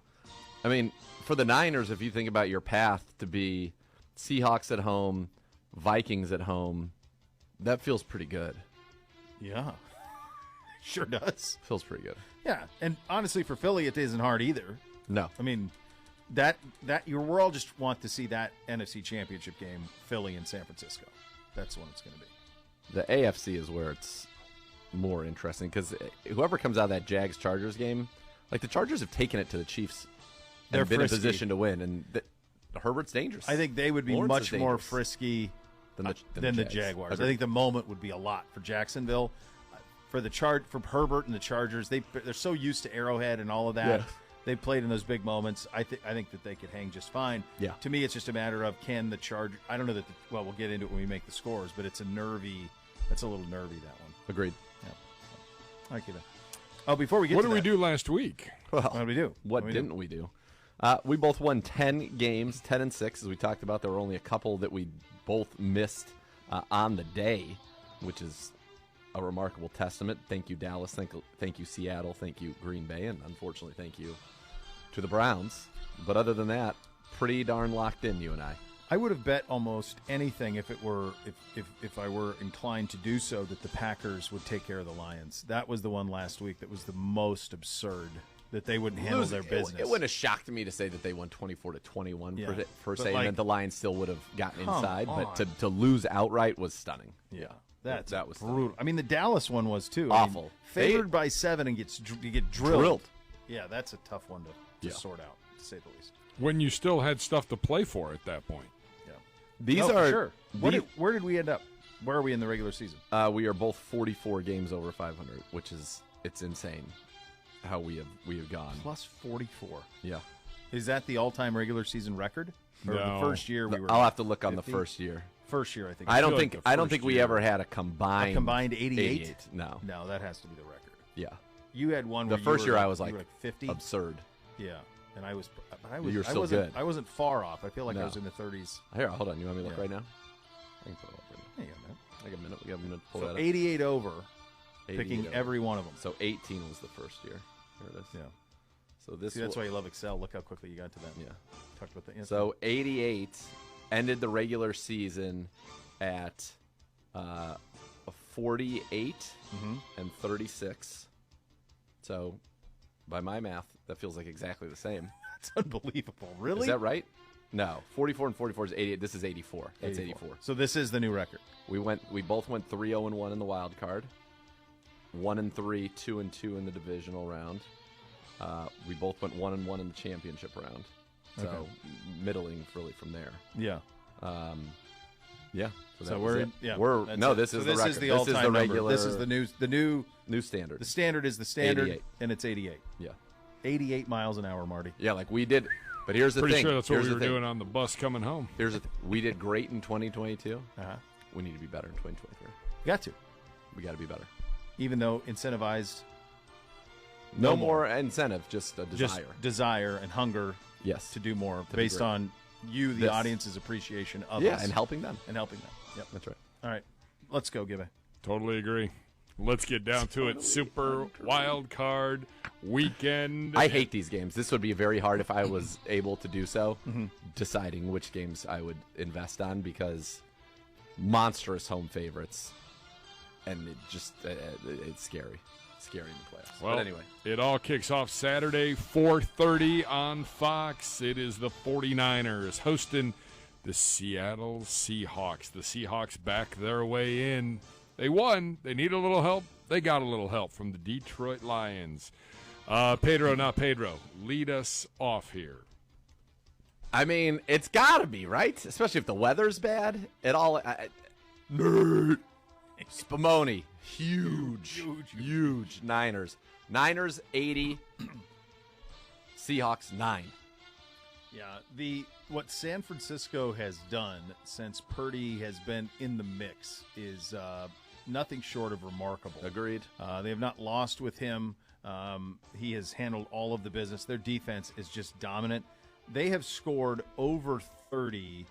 S10: I mean, for the Niners, if you think about your path to be Seahawks at home, Vikings at home, that feels pretty good.
S1: Yeah. Sure does.
S10: Feels pretty good.
S1: Yeah, and honestly, for Philly, it isn't hard either.
S10: No.
S1: I mean, we're all just want to see that NFC Championship game, Philly and San Francisco. That's when it's going to be.
S10: The AFC is where it's more interesting, because whoever comes out of that Jags-Chargers game, like the Chargers have taken it to the Chiefs and
S1: They're
S10: been
S1: frisky.
S10: in position to win, and Herbert's dangerous.
S1: I think they would be much more frisky
S10: than
S1: the Jaguars. I think the moment would be a lot for Jacksonville. For Herbert and the Chargers, they're so used to Arrowhead and all of that.
S10: Yeah.
S1: They've played in those big moments. I think that they could hang just fine.
S10: Yeah.
S1: To me, it's just a matter of, can the Chargers. I don't know that. We'll get into it when we make the scores, but it's a little nervy, that one.
S10: Agreed.
S1: Yeah. All right, Kiva. Oh, before we get
S2: what
S1: to
S2: did we
S1: that,
S2: do last week?
S10: Well,
S1: what did we do?
S10: What didn't we do? We both won 10 games, 10-6, as we talked about. There were only a couple that we both missed on the day, which is a remarkable testament. Thank you, Dallas. Thank you, Seattle. Thank you, Green Bay. And unfortunately, thank you to the Browns. But other than that, pretty darn locked in, you and I.
S1: I would have bet almost anything if I were inclined to do so that the Packers would take care of the Lions. That was the one last week that was the most absurd, that they wouldn't handle their business.
S10: It wouldn't have shocked me to say that they won 24-21 per se,
S1: like,
S10: and that the Lions still would have gotten inside.
S1: on.
S10: But to lose outright was stunning.
S1: Yeah.
S10: That was
S1: brutal.
S10: stunning.
S1: I mean, the Dallas one was too.
S10: Awful.
S1: I mean, favored by 7 and you get drilled. Yeah, that's a tough one to sort out, to say the least.
S2: When you still had stuff to play for at that point.
S1: Yeah.
S10: These
S1: for
S10: are
S1: sure. Where did we end up? Where are we in the regular season?
S10: We are both 44 games over 500, which is insane how we have gone.
S1: Plus 44.
S10: Yeah.
S1: Is that the all-time regular season record? Or
S2: No.
S1: the first year we were?
S10: I'll have to look
S1: 50?
S10: on the first year.
S1: First year, I think.
S10: I don't
S2: like
S10: think we ever had a combined
S1: 88?
S10: No.
S1: No, that has to be the record.
S10: Yeah.
S1: You had one.
S10: The
S1: where
S10: first
S1: you
S10: year
S1: were
S10: I was
S1: you
S10: like
S1: were 50.
S10: absurd.
S1: Yeah, and I was.
S10: You were
S1: I
S10: still
S1: wasn't,
S10: good.
S1: I wasn't far off. I feel like I
S10: No.
S1: was in the 30s.
S10: Here, hold on. You want me to look
S1: Yeah.
S10: right now? I can pull it up right now.
S1: Hang on, man.
S10: I got a minute. We got a minute to pull
S1: So
S10: that up.
S1: 88 over,
S10: 88
S1: picking
S10: over.
S1: every one of them.
S10: So 18 was the first year. Here it is.
S1: Yeah.
S10: So this.
S1: See, that's why you love Excel. Look how quickly you got to that.
S10: Yeah.
S1: Talked about that.
S10: So 88 ended the regular season at 48 and 36. So, by my math, that feels like exactly the same.
S1: That's unbelievable. Really?
S10: Is that right? No. 44 and 44 is 88. This is 84. That's 84.
S1: So this is the new record.
S10: We both went 3-0-1 in the wild card. 1-3, 2-2 in the divisional round. We both went 1-1 in the championship round. So
S1: Okay.
S10: middling really from there.
S1: Yeah.
S10: Yeah.
S1: So we're in, yeah.
S10: We're
S1: that's
S10: no.
S1: it.
S10: This
S1: So
S10: is
S1: this
S10: the record.
S1: is the
S10: this
S1: all-time
S10: is the
S1: number.
S10: regular.
S1: This is the new
S10: standard.
S1: The standard is the standard,
S10: 88.
S1: and it's 88.
S10: Yeah.
S1: 88 miles an hour, Marty.
S10: Yeah, like we did. But here's the
S2: Pretty
S10: thing.
S2: sure that's what
S10: Here's
S2: we
S10: the
S2: were
S10: thing.
S2: doing on the bus coming home.
S10: Here's the we did great in 2022.
S1: Uh-huh.
S10: We need to be better in 2023.
S1: Got to.
S10: We got to be better.
S1: Even though incentivized.
S10: No more incentive, just a desire.
S1: Just desire and hunger.
S10: Yes.
S1: To do more
S10: To be
S1: based
S10: great.
S1: on you, the
S10: This.
S1: audience's appreciation of
S10: Yeah,
S1: us.
S10: and helping them.
S1: Yep.
S10: That's right.
S1: All right. Let's go, Gibby.
S2: Totally agree. Let's get down to it. Super wild card weekend.
S10: I hate these games. This would be very hard if I was able to do so, deciding which games I would invest on because monstrous home favorites, and it just it's scary. Scary in the playoffs.
S2: Well,
S10: but anyway.
S2: It all kicks off Saturday, 4:30 on Fox. It is the 49ers hosting the Seattle Seahawks. The Seahawks back their way in. They won. They need a little help. They got a little help from the Detroit Lions. Pedro, not Pedro, lead us off here.
S10: I mean, it's got to be, right? Especially if the weather's bad. It all... nerd. Spumoni. Huge. Niners. Niners, 80. Seahawks, 9.
S1: Yeah, what San Francisco has done since Purdy has been in the mix is nothing short of remarkable.
S10: Agreed.
S1: They have not lost with him. He has handled all of the business. Their defense is just dominant. They have scored over 30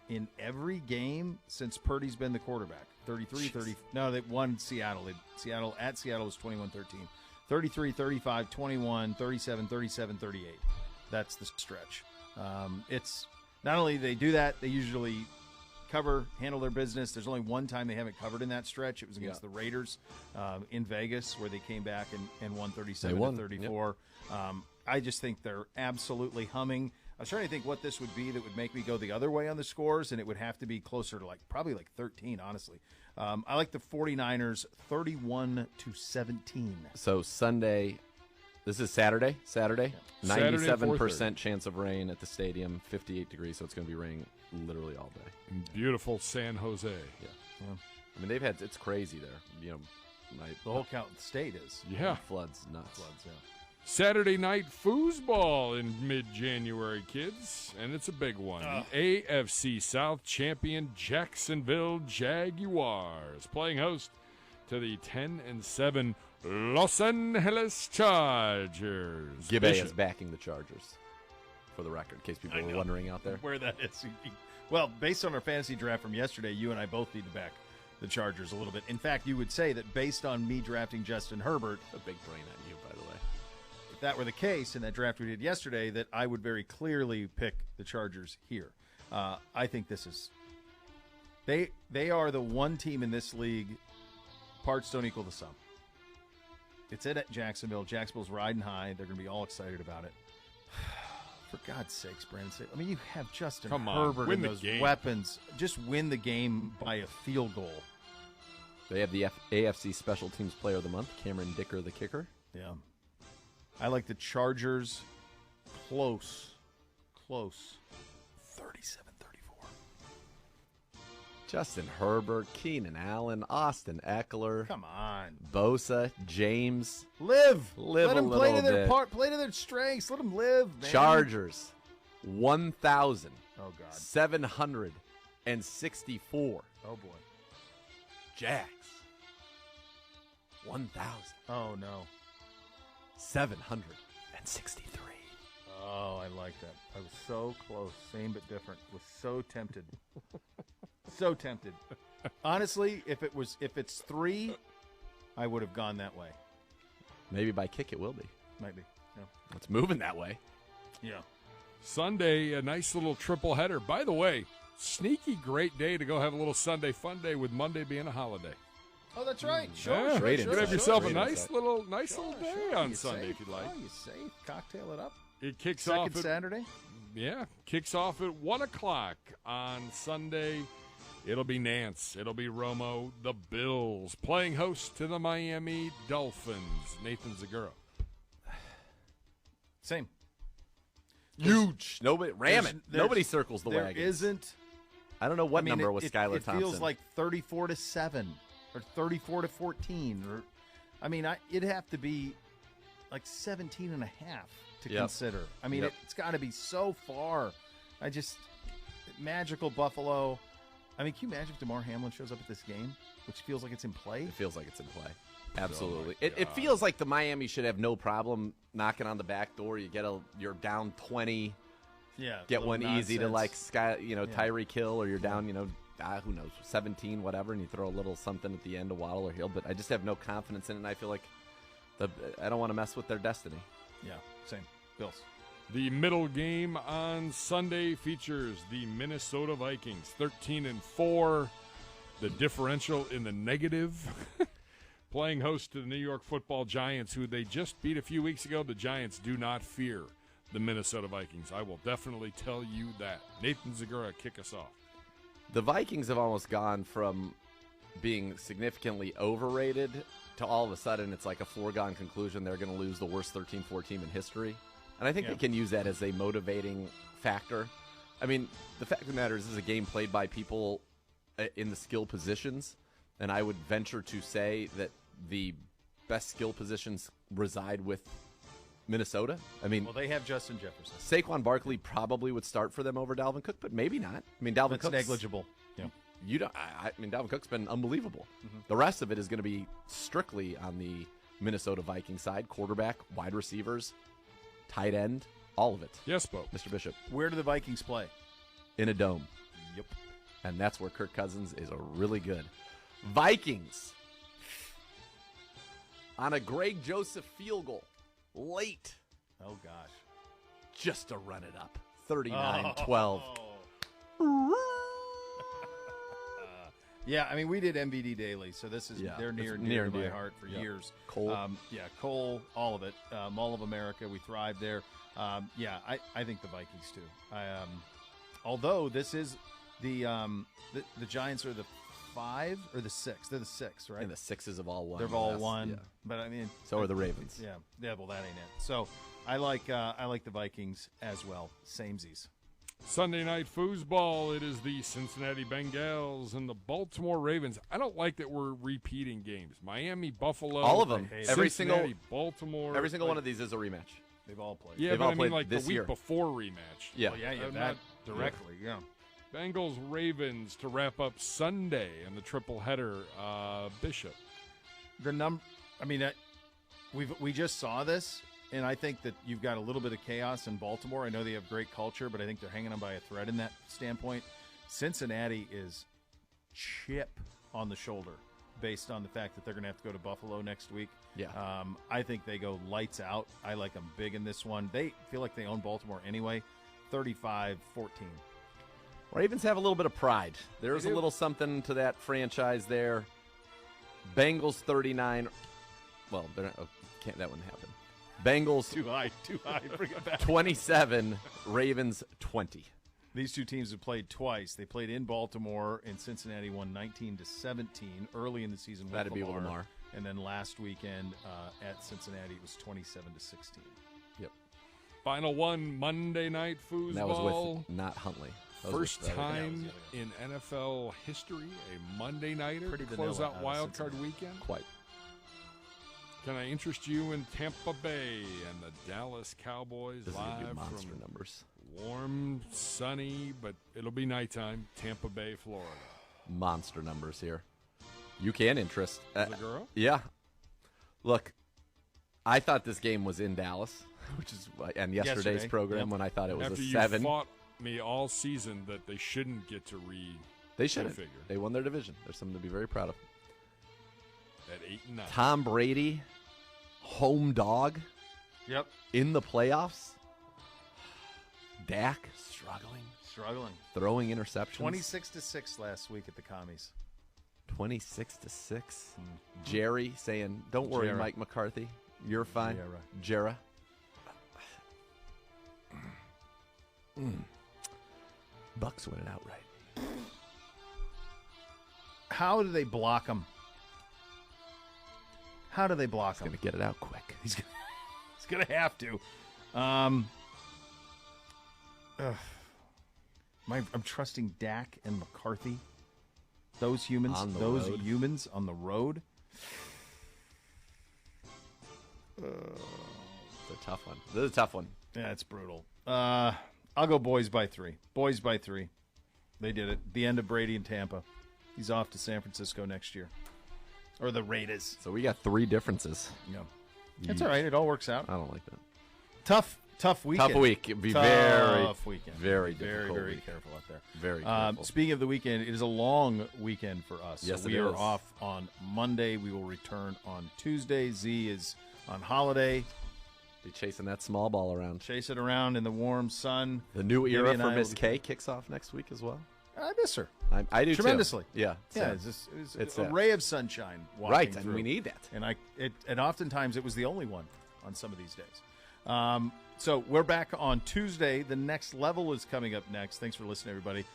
S1: in every game since Purdy's been the quarterback. 33, 30. No, they won Seattle. Seattle was 21-13. 33, 35, 21, 37, 37, 38. That's the stretch. It's not only they do that, they usually handle their business. There's only one time they haven't covered in that stretch. It was against the Raiders in Vegas, where they came back and won 37-34. Yep. I just think they're absolutely humming. I was trying to think what this would be that would make me go the other way on the scores, and it would have to be closer to probably 13, honestly. I like the 49ers 31-17.
S10: So Sunday, this is Saturday.
S2: Saturday,
S10: 97% chance of rain at the stadium, 58 degrees, so it's going to be raining literally all day.
S2: In beautiful San Jose.
S10: Yeah. I mean, it's crazy there.
S1: The whole state is.
S2: Yeah.
S10: Floods, nuts.
S1: Yeah.
S2: Saturday night foosball in mid-January, kids, and it's a big one. AFC South champion Jacksonville Jaguars playing host to the 10-7 Los Angeles Chargers.
S10: Gibbe is backing the Chargers, for the record, in case people were wondering out there.
S1: Where that is. Well, based on our fantasy draft from yesterday, you and I both need to back the Chargers a little bit. In fact, you would say that based on me drafting Justin Herbert,
S10: a big brain on you, by the way.
S1: If that were the case in that draft we did yesterday, that I would very clearly pick the Chargers here. I think this is they are the one team in this league. Parts don't equal the sum. It's at Jacksonville. Jacksonville's riding high. They're going to be all excited about it. For God's sakes, Brandon. I mean, you have Justin Herbert and those weapons. Just win the game by a field goal.
S10: They have the AFC Special Teams Player of the Month, Cameron Dicker, the kicker.
S1: Yeah. I like the Chargers close. 37-34.
S10: Justin Herbert, Keenan Allen, Austin Eckler.
S1: Come on.
S10: Bosa, James.
S1: Live
S10: Let
S1: them play to their play to their strengths. Let them live, man.
S10: Chargers, 1,000.
S1: Oh, God.
S10: 764.
S1: Oh, boy.
S10: Jags, 1,000.
S1: Oh, no.
S10: 763.
S1: Oh, I like that. I was so close. Same but different. Was so tempted. So tempted. Honestly, if it's 3, I would have gone that way.
S10: Maybe by kick it will be.
S1: Might be. Yeah.
S10: It's moving that way.
S1: Yeah.
S2: Sunday, a nice little triple header. By the way, sneaky great day to go have a little Sunday fun day with Monday being a holiday.
S1: Oh, that's right. Sure.
S2: Have yourself a nice little day on Sunday if you'd like.
S1: Oh, you safe. Cocktail it up.
S2: It kicks
S1: Second
S2: off at
S1: Saturday.
S2: Yeah, kicks off at 1:00 on Sunday. It'll be Nance. It'll be Romo. The Bills playing host to the Miami Dolphins. Nathan Zagura.
S1: Same.
S10: Huge. Nobody circles the wagon.
S1: There isn't.
S10: I don't know what number was Skylar Thompson.
S1: It feels like 34-7 or 34-14. Or, I mean, it'd have to be like 17 and a half to consider. I mean, it's got to be so far. Magical Buffalo. I mean, can you imagine if DeMar Hamlin shows up at this game, which feels like it's in play?
S10: It feels like it's in play. Absolutely. It feels like the Miami should have no problem knocking on the back door. You're down 20.
S1: Yeah.
S10: Get one
S1: nonsense.
S10: easy to Tyreek Hill, or you're down, who knows, 17, whatever, and you throw a little something at the end to Waddle or Hill. But I just have no confidence in it, and I feel like I don't want to mess with their destiny.
S1: Yeah, same. Bills.
S2: The middle game on Sunday features the Minnesota Vikings, 13-4. The differential in the negative. Playing host to the New York Football Giants, who they just beat a few weeks ago. The Giants do not fear the Minnesota Vikings. I will definitely tell you that. Nathan Zagura, kick us off.
S10: The Vikings have almost gone from being significantly overrated to all of a sudden it's like a foregone conclusion they're going to lose the worst 13-4 team in history. And I think they can use that as a motivating factor. I mean, the fact of the matter is this is a game played by people in the skill positions, and I would venture to say that the best skill positions reside with Minnesota. I mean,
S1: well, they have Justin Jefferson.
S10: Saquon Barkley probably would start for them over Dalvin Cook, but maybe not. I mean, Dalvin Cook's
S1: negligible. Yeah.
S10: I mean, Dalvin Cook's been unbelievable. Mm-hmm. The rest of it is going to be strictly on the Minnesota Vikings side: quarterback, wide receivers, tight end, all of it.
S2: Yes, Bo.
S10: Mr. Bishop.
S1: Where do the Vikings play?
S10: In a dome.
S1: Yep.
S10: And that's where Kirk Cousins is really good. Vikings on a Greg Joseph field goal late.
S1: Oh, gosh.
S10: Just to run it up. 39-12.
S1: Yeah, I mean, we did MVD Daily, so this is they're near and dear to my heart for years.
S10: Cole.
S1: Cole, all of it. Mall of America, we thrive there. I think the Vikings, too. Although this is the Giants are the 5 or the 6. They're the 6, right?
S10: And the 6s have all won.
S1: They've all won. Yeah. But, I mean.
S10: So are the Ravens.
S1: Yeah, well, that ain't it. So I like the Vikings as well. Samesies.
S2: Sunday night foosball, it is the Cincinnati Bengals and the Baltimore Ravens. I don't like that we're repeating games. Miami, Buffalo.
S10: All of them.
S2: Cincinnati, Baltimore.
S10: Every single one of these is a rematch.
S1: They've all played.
S2: Yeah,
S10: They've all played
S2: like
S10: this
S2: the week
S10: year.
S2: before rematch.
S10: Yeah.
S1: Well, that directly, yeah.
S2: Bengals, Ravens to wrap up Sunday and the triple header. Bishop.
S1: we just saw this, and I think that you've got a little bit of chaos in Baltimore. I know they have great culture, but I think they're hanging on by a thread in that standpoint. Cincinnati is chip on the shoulder based on the fact that they're going to have to go to Buffalo next week.
S10: Yeah.
S1: I think they go lights out. I like them big in this one. They feel like they own Baltimore anyway. 35-14.
S10: Ravens have a little bit of pride. There's a little something to that franchise there. Bengals 39. Well, they're not, that wouldn't happen. Bengals
S1: too high. Bring it back.
S10: 27. Ravens 20.
S1: These two teams have played twice. They played in Baltimore, and Cincinnati won 19-17 early in the season.
S10: That'd be Lamar.
S1: And then last weekend at Cincinnati, it was 27-16.
S10: Yep.
S2: Final one, Monday Night Foosball.
S10: That was with not Huntley.
S2: First time in NFL history, a Monday Nighter to close out Wildcard weekend.
S10: Quite.
S2: Can I interest you in Tampa Bay and the Dallas Cowboys live
S10: monster
S2: from
S10: numbers?
S2: Warm, sunny, but it'll be nighttime, Tampa Bay, Florida.
S10: Monster numbers here. You can interest.
S2: The girl?
S10: Yeah. Look, I thought this game was in Dallas, which is and yesterday's program when I thought it was
S2: After
S10: a 7.
S2: You fought me all season that they shouldn't get to read.
S10: They shouldn't. They won their division. There's something to be very proud of.
S2: At 8-9.
S10: Tom Brady, home dog.
S1: Yep.
S10: In the playoffs. Dak struggling, throwing interceptions.
S1: 26-6 last week at the Commies.
S10: 26-6. Jerry saying, "Don't worry, Mike McCarthy, you're fine." Jera. Bucks win it outright.
S1: How do they block him? How do they block him?
S10: He's gonna get it out quick.
S1: He's gonna have to. I'm trusting Dak and McCarthy. Those humans on the road.
S10: It's a tough one. This is a tough one.
S1: Yeah, it's brutal. I'll go boys by 3. Boys by 3. They did it. The end of Brady in Tampa. He's off to San Francisco next year. Or the Raiders.
S10: So we got 3 differences.
S1: Yeah. That's all right. It all works out.
S10: I don't like that.
S1: Tough weekend.
S10: Tough week. It'd be
S1: tough
S10: weekend.
S1: Very
S10: difficult.
S1: Very
S10: week.
S1: careful out there.
S10: Very careful.
S1: Speaking of the weekend, it is a long weekend for us.
S10: Yes,
S1: so we are off on Monday. We will return on Tuesday. Z is on holiday.
S10: Be chasing that small ball around.
S1: Chase it around in the warm sun.
S10: The new era for Miss K kicks off next week as well.
S1: I miss her.
S10: I do
S1: tremendously.
S10: Too. Yeah.
S1: Yeah. It's a ray of sunshine.
S10: Right,
S1: through.
S10: and we need that.
S1: And oftentimes it was the only one on some of these days. So we're back on Tuesday. The next level is coming up next. Thanks for listening, everybody.